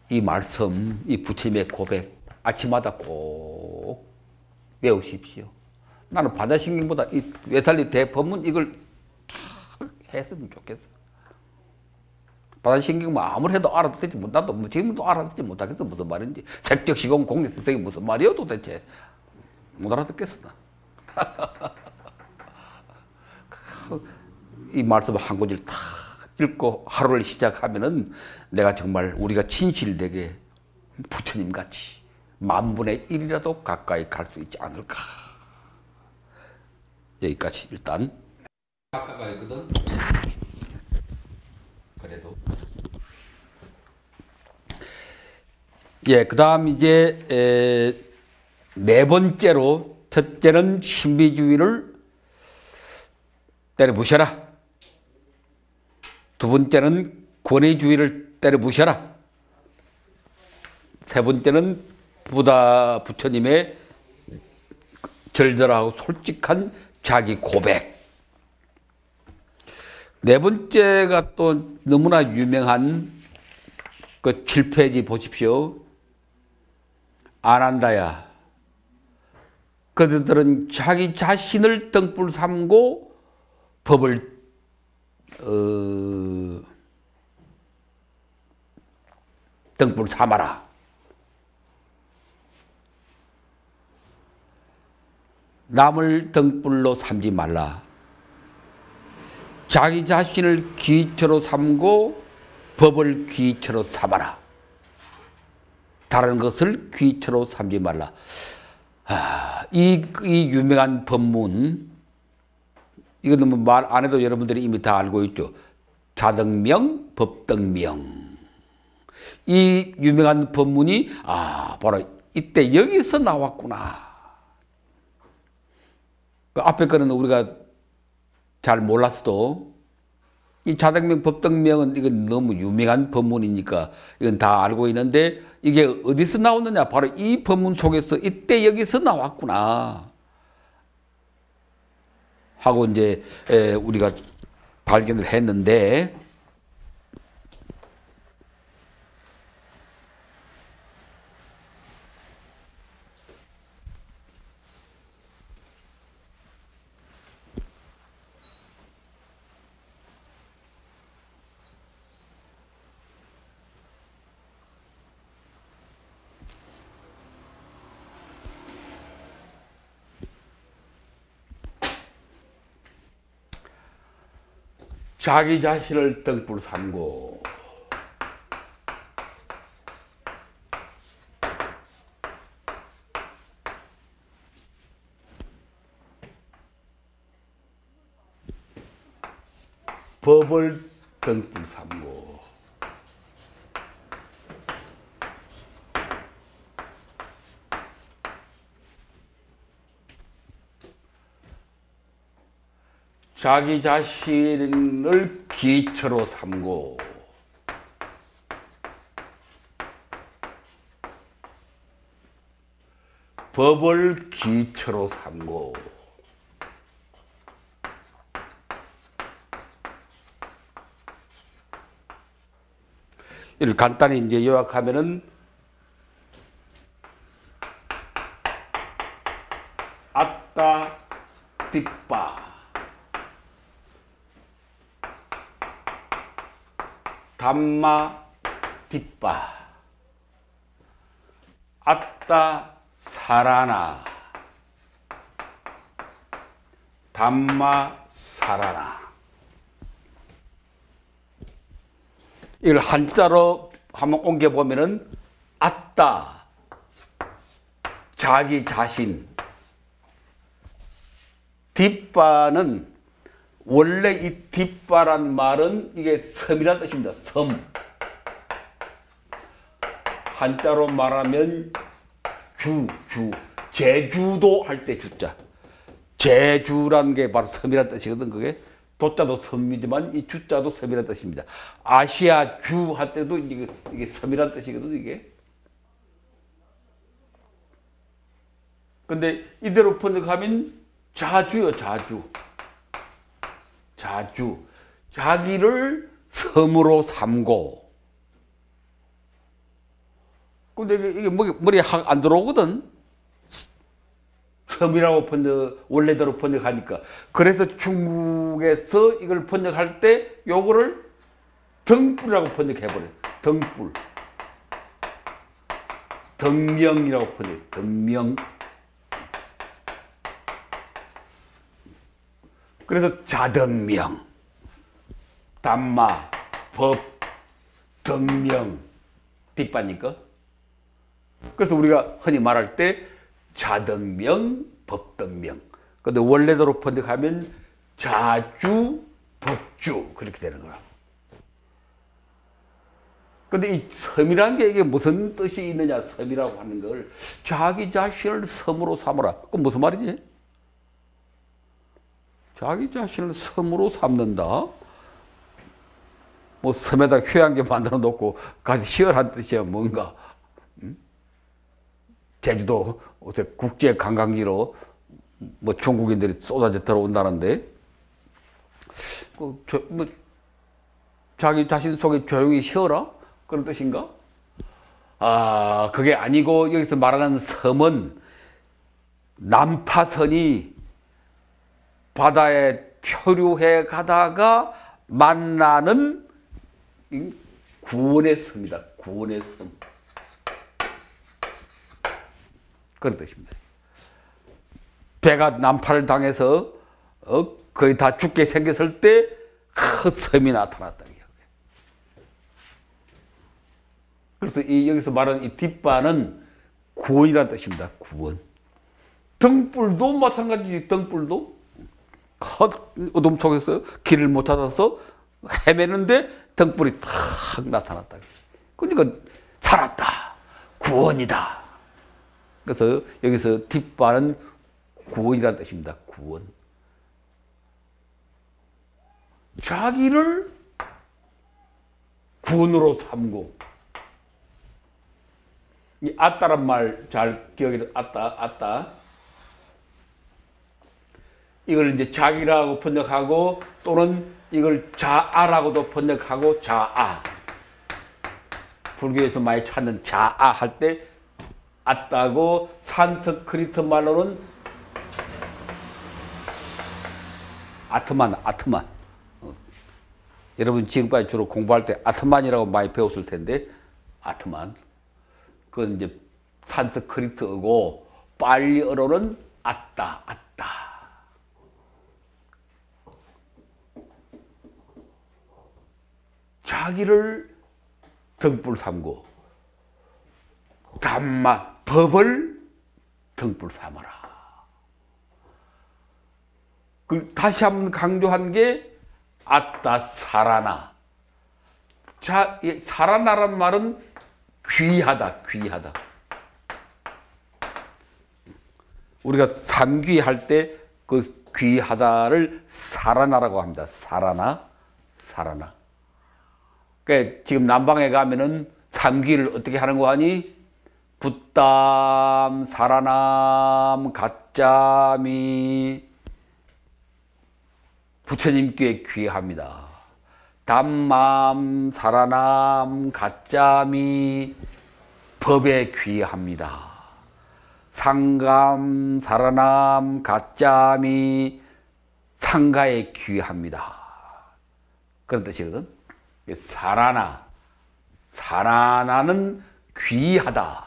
이 말씀, 이 부처님의 고백 아침마다 꼭 외우십시오. 나는 반야심경보다 이 외살리 대법문 이걸 탁 했으면 좋겠어. 반야심경만 아무리 해도 알아듣지 못하도 뭐 지금도 알아듣지 못하겠어. 무슨 말인지. 색적시공 공리스색이 무슨 말이요 도대체. 못 알아듣겠어. 이 말씀을 한 구절 탁 읽고 하루를 시작하면은 내가 정말 우리가 진실되게 부처님 같이 만분의 1이라도 가까이 갈 수 있지 않을까. 여기까지 일단. 가까이 있거든. 그래도. 예, 그 다음 이제 네 번째로, 첫째는 신비주의를 때려 부셔라. 두 번째는 권위주의를 때려 부셔라. 세 번째는 부처님의 절절하고 솔직한 자기 고백. 네 번째가 또 너무나 유명한 그 7페이지 보십시오. 아난다야. 그들은 자기 자신을 등불 삼고 법을 등불 삼아라. 남을 등불로 삼지 말라. 자기 자신을 기초로 삼고 법을 기초로 삼아라. 다른 것을 기초로 삼지 말라. 이 유명한 법문, 이거는 뭐 말 안 해도 여러분들이 이미 다 알고 있죠. 자등명, 법등명. 이 유명한 법문이 바로 이때 여기서 나왔구나. 그 앞에 거는 우리가 잘 몰랐어도 이 자등명, 법등명은 이건 너무 유명한 법문이니까 이건 다 알고 있는데 이게 어디서 나오느냐? 바로 이 법문 속에서 이때 여기서 나왔구나 하고 이제 우리가 발견을 했는데, 자기 자신을 등불 삼고 법을 등불 삼고 자기 자신을 기초로 삼고 법을 기초로 삼고 이를 간단히 이제 요약하면은 아따 띠빠 담마 띠빠 아따 사라나 담마 사라나. 이걸 한자로 한번 옮겨보면은 아따 자기 자신, 뒷바는 원래 이 뒷바란 말은 이게 섬이라는 뜻입니다. 섬. 한자로 말하면 제주도 할 때 주자. 제주라는 게 바로 섬이라는 뜻이거든. 그게 도자도 섬이지만 이 주자도 섬이라는 뜻입니다. 아시아 주 할 때도 이게 섬이라는 뜻이거든. 이게. 근데 이대로 번역하면 자주요. 자주. 자기를 섬으로 삼고. 근데 이게 머리에 확 안 들어오거든. 섬이라고 원래대로 번역하니까. 그래서 중국에서 이걸 번역할 때 요거를 등불이라고 번역해버려요. 등불. 등명이라고 번역해요. 등명. 그래서 자등명, 담마, 법, 등명, 뒷바니까. 그래서 우리가 흔히 말할 때 자등명, 법등명. 근데 원래대로 번역하면 자주, 법주 그렇게 되는 거야. 근데 이 섬이라는 게 이게 무슨 뜻이 있느냐? 섬이라고 하는 걸 자기 자신을 섬으로 삼으라. 그건 무슨 말이지? 자기 자신을 섬으로 삼는다. 뭐 섬에다 휴양지 만들어 놓고 가서 쉬어라는 뜻이야. 뭔가. 제주도 국제 관광지로 뭐 중국인들이 쏟아져 들어온다는데 자기 자신 속에 조용히 쉬어라 그런 뜻인가? 아, 그게 아니고 여기서 말하는 섬은 난파선이 바다에 표류해 가다가 만나는 구원의 섬이다. 구원의 섬. 그런 뜻입니다. 배가 난파를 당해서 거의 다 죽게 생겼을 때 큰 섬이 나타났다. 그래서 여기서 말하는 이 뒷바는 구원이라는 뜻입니다. 구원. 등불도 마찬가지지. 등불도 큰 어둠 속에서 길을 못 찾아서 헤매는데 등불이 탁 나타났다. 그러니까 살았다. 구원이다. 그래서 여기서 뒷바는 구원이라는 뜻입니다. 구원. 자기를 구원으로 삼고. 이 아따란 말 잘 기억해. 아따. 이걸 이제 자기라고 번역하고 또는 이걸 자아라고도 번역하고 자아. 불교에서 많이 찾는 자아 할 때 아따고 산스크리트 말로는 아트만. 여러분 지금까지 주로 공부할 때 아트만이라고 많이 배웠을 텐데 아트만. 그건 이제 산스크리트어고 빨리어로는 아따. 자기를 등불 삼고 담마 법을 등불 삼아라. 다시 한번 강조한 게 아따 살아나. 자, 살아나란 말은 귀하다, 귀하다. 우리가 삼귀할 때 그 귀하다를 살아나라고 합니다. 살아나, 살아나. 그러니까 지금 남방에 가면은 삼귀를 어떻게 하는 거 아니? 붓담, 살아남, 가짜미. 부처님께 귀합니다. 담맘, 살아남, 가짜미. 법에 귀합니다. 상감, 살아남, 가짜미. 상가에 귀합니다. 그런 뜻이거든. 살아나, 살아나는 귀하다.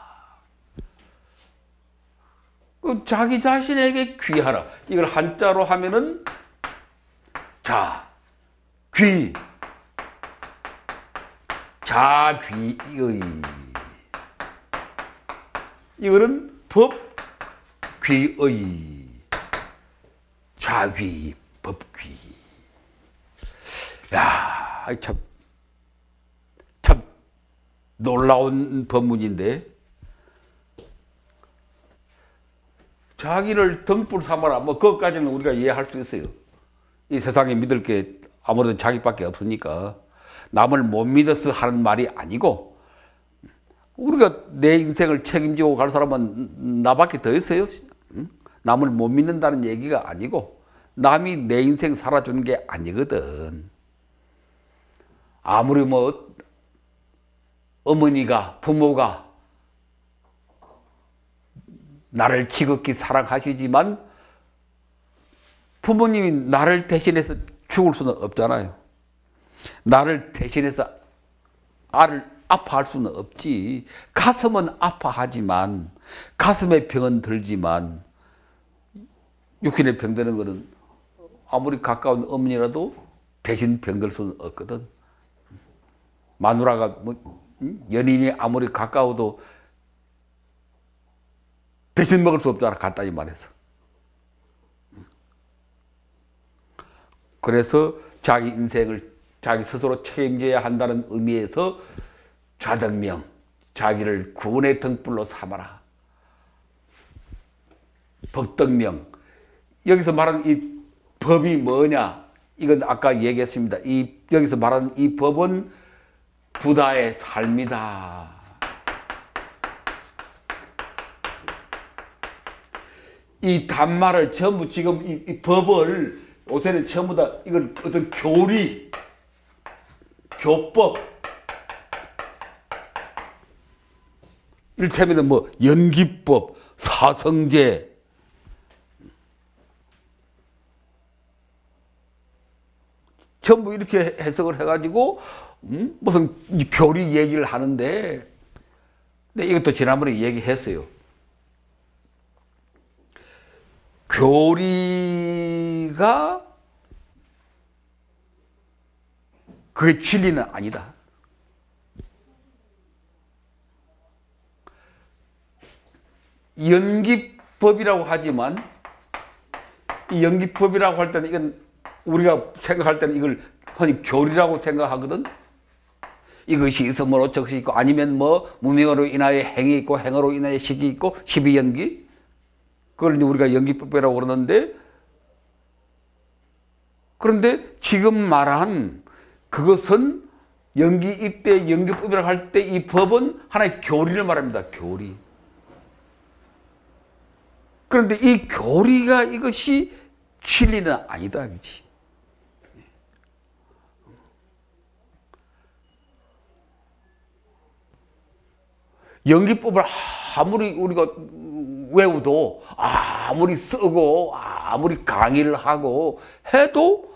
자기 자신에게 귀하라. 이걸 한자로 하면은 자, 귀, 자귀의. 이거는 법, 귀의. 자귀, 법귀. 야, 참 놀라운 법문인데, 자기를 등불 삼아라. 뭐 그것까지는 우리가 이해할 수 있어요. 이 세상에 믿을 게 아무래도 자기밖에 없으니까 남을 못 믿어서 하는 말이 아니고, 우리가 내 인생을 책임지고 갈 사람은 나밖에 더 있어요. 남을 못 믿는다는 얘기가 아니고 남이 내 인생 살아주는 게 아니거든. 아무리 뭐 어머니가, 부모가 나를 지극히 사랑하시지만 부모님이 나를 대신해서 죽을 수는 없잖아요. 나를 대신해서 알을 아파할 수는 없지. 가슴은 아파하지만, 가슴에 병은 들지만 육신에 병드는 거는 아무리 가까운 어머니라도 대신 병들 수는 없거든. 마누라가 뭐 연인이 아무리 가까워도 대신 먹을 수 없잖아, 간단히 말해서. 그래서 자기 인생을 자기 스스로 책임져야 한다는 의미에서 좌등명, 자기를 구원의 등불로 삼아라. 법등명, 여기서 말하는 이 법이 뭐냐? 이건 아까 얘기했습니다. 여기서 말하는 이 법은 부다의 삶이다. 이 단말을 전부 지금 이 법을 요새는 전부 다 이건 어떤 교리, 교법, 이를테면 뭐 연기법, 사성제, 전부 이렇게 해석을 해가지고 무슨 교리 얘기를 하는데, 근데 이것도 지난번에 얘기했어요. 교리가 그게 진리는 아니다. 연기법이라고 하지만 이 연기법이라고 할 때는 이건 우리가 생각할 때는 이걸 흔히 교리라고 생각하거든. 이것이 있으면 어쩌것이 있고, 아니면 뭐 무명으로 인하여 행이 있고 행으로 인하여 식이 있고 십이연기, 그걸 이제 우리가 연기법이라고 그러는데, 그런데 지금 말한 그것은 이때 연기법이라고 할 때 이 법은 하나의 교리를 말합니다. 교리. 그런데 이 교리가 이것이 진리는 아니다, 그렇지? 연기법을 아무리 우리가 외우도, 아무리 쓰고, 아무리 강의를 하고 해도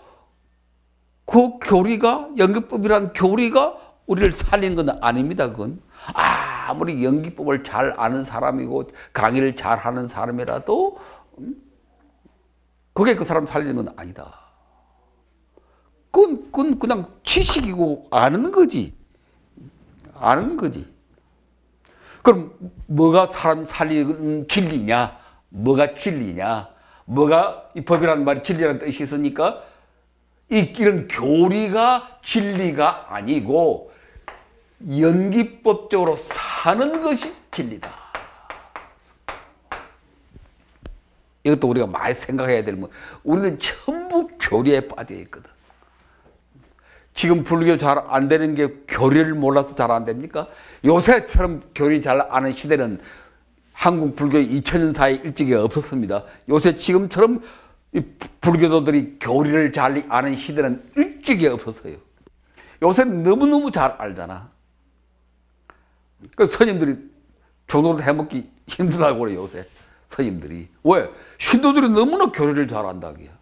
그 교리가, 연기법이란 교리가 우리를 살린 건 아닙니다. 그건 아무리 연기법을 잘 아는 사람이고 강의를 잘 하는 사람이라도 그게 그 사람 살리는 건 아니다. 그건 그냥 지식이고 아는 거지. 아는 거지. 그럼 뭐가 사람 살리는 진리냐? 뭐가 진리냐? 뭐가 이 법이라는 말이 진리라는 뜻이 있으니까 이런 교리가 진리가 아니고 연기법적으로 사는 것이 진리다. 이것도 우리가 많이 생각해야 될 뭐, 우리는 전부 교리에 빠져 있거든. 지금 불교 잘 안 되는 게 교리를 몰라서 잘 안 됩니까? 요새처럼 교리 잘 아는 시대는 한국 불교 2000년 사이 일찍이 없었습니다. 요새 지금처럼 이 불교도들이 교리를 잘 아는 시대는 일찍이 없었어요. 요새는 너무너무 잘 알잖아. 그 스님들이 종로를 해먹기 힘들다고 그래, 요새. 스님들이. 왜? 신도들이 너무나 교리를 잘 안다기야.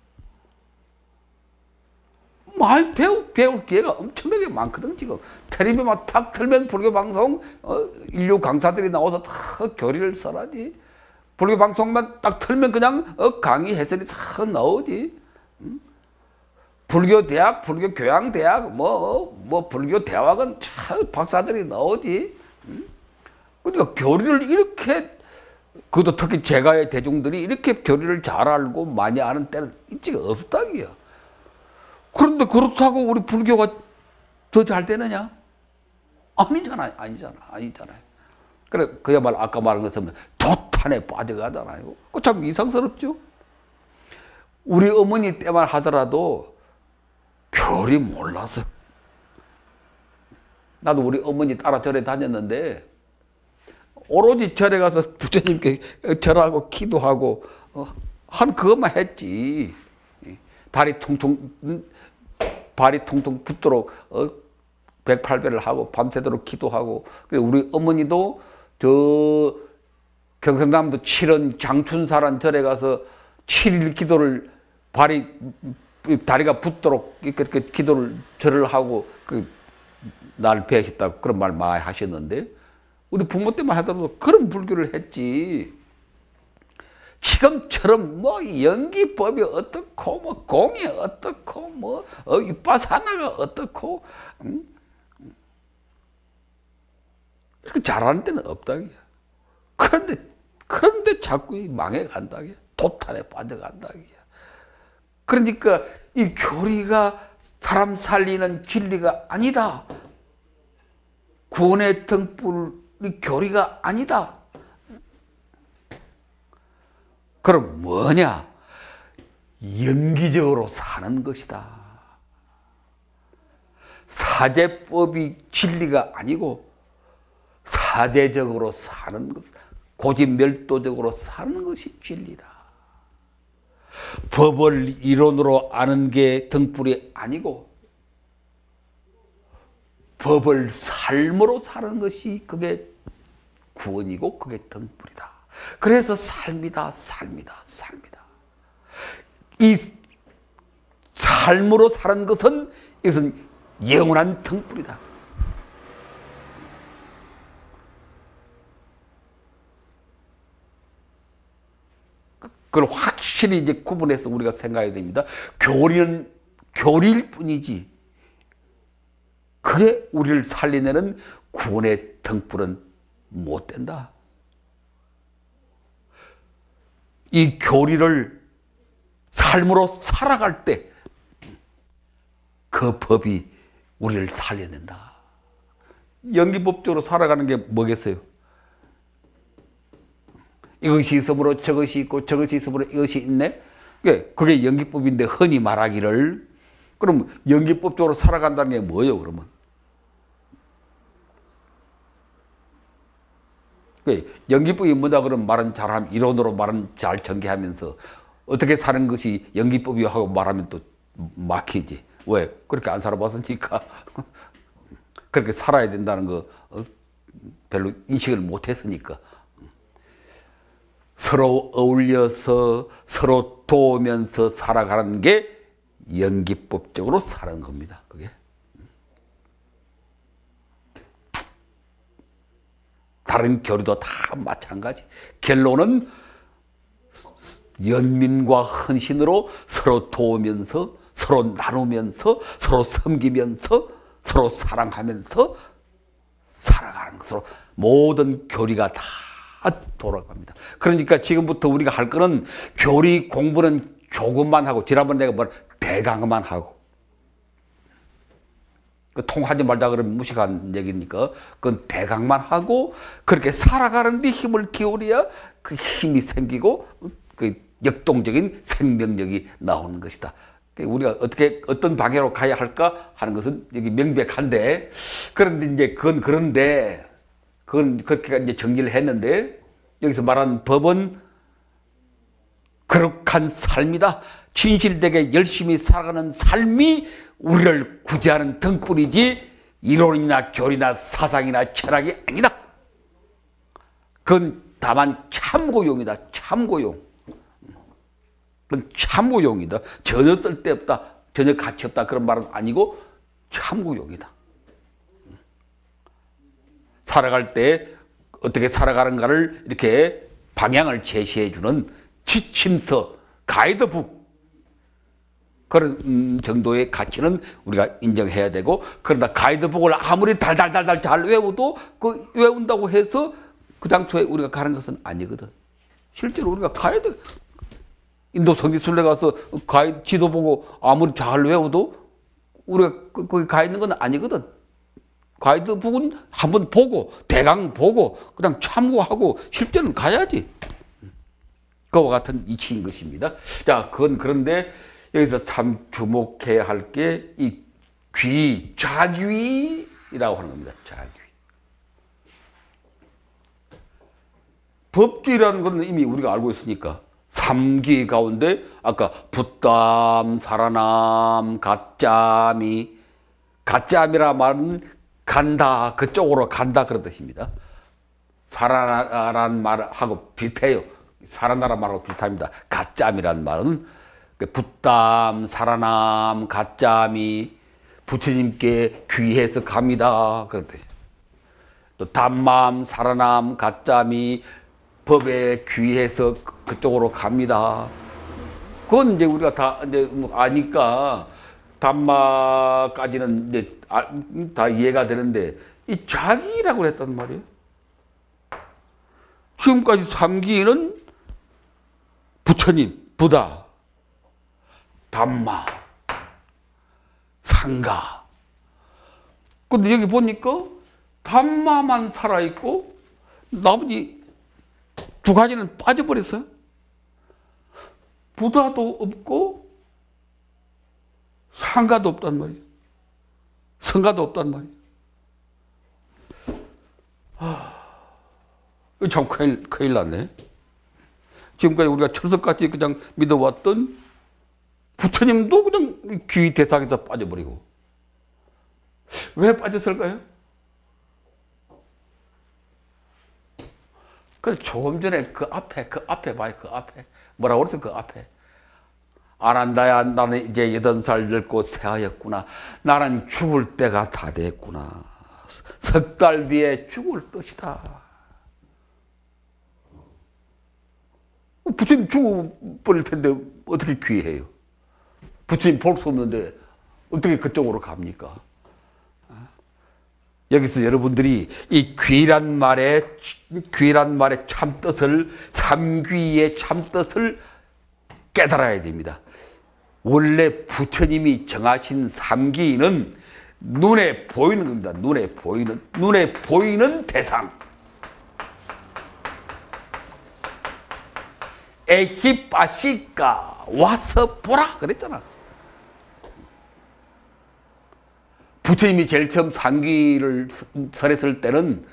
많이 배울 기회가 엄청나게 많거든, 지금. 텔레비만 탁 틀면 불교 방송, 인류 강사들이 나와서 다 교리를 써라지. 불교 방송만 딱 틀면 그냥 강의 해설이 다 나오지. 불교 대학, 불교 교양 대학, 불교 대학은 참 박사들이 나오지. 그러니까 교리를 이렇게, 그것도 특히 제가의 대중들이 이렇게 교리를 잘 알고 많이 아는 때는 일찍 없다기야. 그런데 그렇다고 우리 불교가 더 잘 되느냐? 아니잖아요. 그래, 그야말로 아까 말한 것처럼 도탄에 빠져가잖아요. 그 참 이상스럽죠? 우리 어머니 때만 하더라도 교리 몰라서. 나도 우리 어머니 따라 절에 다녔는데, 오로지 절에 가서 부처님께 절하고 기도하고, 한 그것만 했지. 발이 퉁퉁 붓도록 108배를 하고 밤새도록 기도하고. 우리 어머니도 저 경상남도 칠원 장춘사란 절에 가서 7일 기도를 다리가 붓도록 그렇게 기도를 절을 하고 날 배하셨다고 그런 말 많이 하셨는데, 우리 부모 때만 하더라도 그런 불교를 했지. 지금처럼 연기법이 어떻고 공이 어떻고 위파사나가 어떻고 이렇게 잘하는 데는 없다기야. 그런데 자꾸 망해간다기야. 도탄에 빠져간다기야. 그러니까 이 교리가 사람 살리는 진리가 아니다. 구원의 등불이 교리가 아니다. 그럼 뭐냐? 연기적으로 사는 것이다. 사제법이 진리가 아니고 사제적으로 사는 것, 고집멸도적으로 사는 것이 진리다. 법을 이론으로 아는 게 등불이 아니고 법을 삶으로 사는 것이 그게 구원이고 그게 등불이다. 그래서 삶이다. 이 삶으로 사는 것은 이것은 영원한 등불이다. 그걸 확실히 이제 구분해서 우리가 생각해야 됩니다. 교리는 교리일 뿐이지, 그게 우리를 살려내는 구원의 등불은 못 된다. 이 교리를 삶으로 살아갈 때 그 법이 우리를 살려낸다. 연기법적으로 살아가는 게 뭐겠어요? 이것이 있으므로 저것이 있고 저것이 있으므로 이것이 있네. 그게 연기법인데, 흔히 말하기를. 그럼 연기법적으로 살아간다는 게 뭐예요, 그러면? 연기법이 뭐다 그러면 말은 잘하면, 이론으로 말은 잘 전개하면서 어떻게 사는 것이 연기법이야 하고 말하면 또 막히지. 왜? 그렇게 안 살아봤으니까. 그렇게 살아야 된다는 거 별로 인식을 못했으니까. 서로 어울려서 서로 도우면서 살아가는 게 연기법적으로 사는 겁니다. 그게. 다른 교리도 다 마찬가지. 결론은 연민과 헌신으로 서로 도우면서, 서로 나누면서, 서로 섬기면서, 서로 사랑하면서 살아가는 것으로 모든 교리가 다 돌아갑니다. 그러니까 지금부터 우리가 할 거는, 교리 공부는 조금만 하고, 지난번에 내가 대강만 하고, 통하지 말자 그러면 무식한 얘기니까 그건 대강만 하고 그렇게 살아가는 데 힘을 기울여야 그 힘이 생기고 그 역동적인 생명력이 나오는 것이다. 우리가 어떻게 어떤 방향으로 가야 할까 하는 것은 여기 명백한데 그런데 이제 그건 그렇게 이제 정리를 했는데 여기서 말하는 법은 거룩한 삶이다. 진실되게 열심히 살아가는 삶이 우리를 구제하는 등불이지 이론이나 교리나 사상이나 철학이 아니다. 그건 다만 참고용이다. 참고용. 그건 참고용이다. 전혀 쓸데없다. 전혀 가치 없다. 그런 말은 아니고 참고용이다. 살아갈 때 어떻게 살아가는가를 이렇게 방향을 제시해주는 지침서, 가이드북 그런 정도의 가치는 우리가 인정해야 되고 그러나 가이드북을 아무리 달달달달 잘 외워도 그 외운다고 해서 그 장소에 우리가 가는 것은 아니거든. 실제로 우리가 가야 돼. 인도 성지순례 가서 지도 보고 아무리 잘 외워도 우리가 거기 가 있는 건 아니거든. 가이드북은 한번 보고 대강 보고 그냥 참고하고 실제는 가야지. 그와 같은 이치인 것입니다. 자, 그건 그런데 여기서 참 주목해야 할 게 이 귀, 자귀라고 하는 겁니다. 자귀. 법귀라는 건 이미 우리가 알고 있으니까 삼귀 가운데 아까 붓담, 살아남, 가짜미, 가짜미라 말은 간다, 그쪽으로 간다 그런 뜻입니다. 살아나라는 말하고 비슷해요. 살아나라는 말하고 비슷합니다. 가짜미라는 말은 붓담, 살아남, 가짜미, 부처님께 귀해서 갑니다. 그런 뜻이에요. 또 담맘, 살아남, 가짜미, 법에 귀해서 그쪽으로 갑니다. 그건 이제 우리가 다 이제 아니까 담마까지는 이제 다 이해가 되는데 이 자기라고 했단 말이에요. 지금까지 삼기는 부처님, 부다, 담마, 상가. 근데 여기 보니까 담마만 살아있고 나머지 두 가지는 빠져버렸어요. 부다도 없고 상가도 없단 말이에요. 성가도 없단 말이에요. 참 큰일 났네. 지금까지 우리가 철석같이 그냥 믿어왔던 부처님도 그냥 귀 대상에서 빠져버리고. 왜 빠졌을까요? 그 조금 전에 그 앞에 봐요. 그 앞에. 뭐라고 그랬어? 그 앞에. 안 한다야. 나는 이제 8살 늙고 새하였구나. 나는 죽을 때가 다 됐구나. 석 달 뒤에 죽을 것이다. 부처님 죽어버릴 텐데 어떻게 귀해요? 부처님 볼 수 없는데 어떻게 그쪽으로 갑니까? 여기서 여러분들이 이 귀란 말의 참뜻을, 삼귀의 참뜻을 깨달아야 됩니다. 원래 부처님이 정하신 삼귀는 눈에 보이는 겁니다. 눈에 보이는 대상. 에히빠시까 와서 보라 그랬잖아. 부처님이 제일 처음 삼귀를 설했을 때는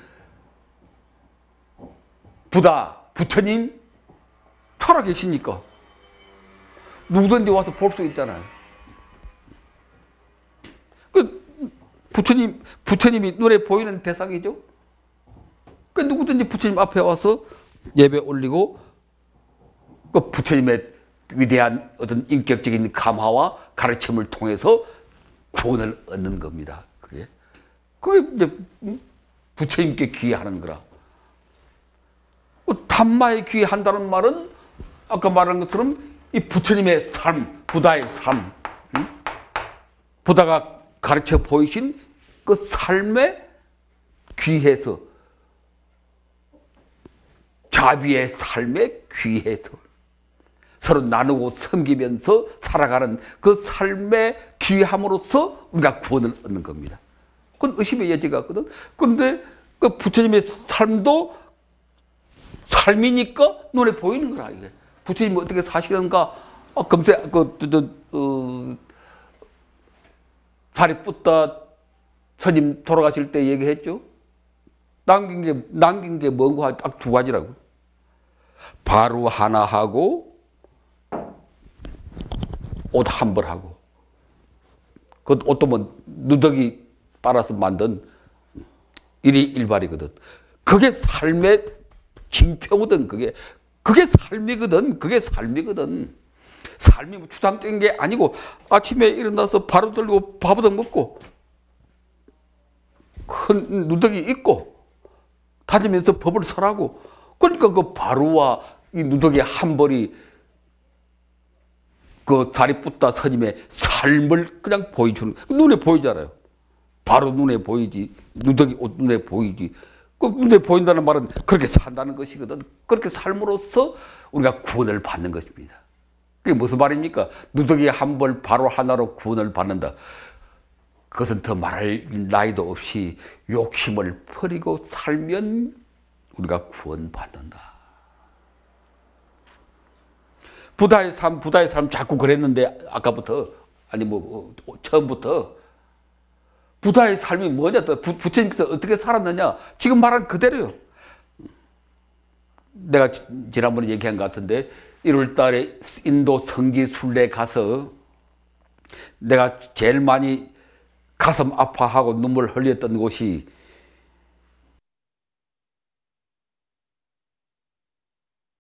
부처님 살아 계시니까 누구든지 와서 볼 수 있잖아요. 부처님이 눈에 보이는 대상이죠. 누구든지 부처님 앞에 와서 예배 올리고 그 부처님의 위대한 어떤 인격적인 감화와 가르침을 통해서 구원을 얻는 겁니다. 그게 이제 부처님께 귀의하는 거라. 담마에 귀의한다는 말은 아까 말한 것처럼 이 부처님의 삶, 부다의 삶, 부다가 가르쳐 보이신 그 삶에 귀해서, 자비의 삶에 귀해서 서로 나누고 섬기면서 살아가는 그 삶에 귀함으로써 우리가 구원을 얻는 겁니다. 그건 의심의 여지가 없거든. 그런데 그 부처님의 삶도 삶이니까 눈에 보이는 거라 이게. 부처님이 어떻게 사시는가? 사리푸타 스님 돌아가실 때 얘기했죠. 남긴 게 뭔가 딱 두 가지라고. 바루 하나 하고 옷 한 벌 하고. 그 옷도 뭐 누더기 빨아서 만든 일발이거든. 그게 삶의 징표거든. 그게 삶이거든. 그게 삶이거든. 삶이 뭐 추상적인 게 아니고 아침에 일어나서 바로 들고 밥을 먹고 큰 누더기 입고 다니면서 법을 설하고 그러니까 그 바루와 이 누더기 한 벌이 그 사리푸타 스님의 삶을 그냥 보여주는 눈에 보이잖아요. 바로 눈에 보이지 누더기 옷 눈에 보이지. 그 눈에 보인다는 말은 그렇게 산다는 것이거든. 그렇게 삶으로써 우리가 구원을 받는 것입니다. 그게 무슨 말입니까? 누더기 한 벌 바로 하나로 구원을 받는다. 그것은 더 말할 나이도 없이 욕심을 버리고 살면 우리가 구원받는다. 부다의 삶 자꾸 그랬는데 아까부터 아니 처음부터 부다의 삶이 뭐냐 또 부처님께서 어떻게 살았느냐 지금 말한 그대로요. 내가 지난번에 얘기한 것 같은데 1월 달에 인도 성지 순례 가서 내가 제일 많이 가슴 아파하고 눈물 흘렸던 곳이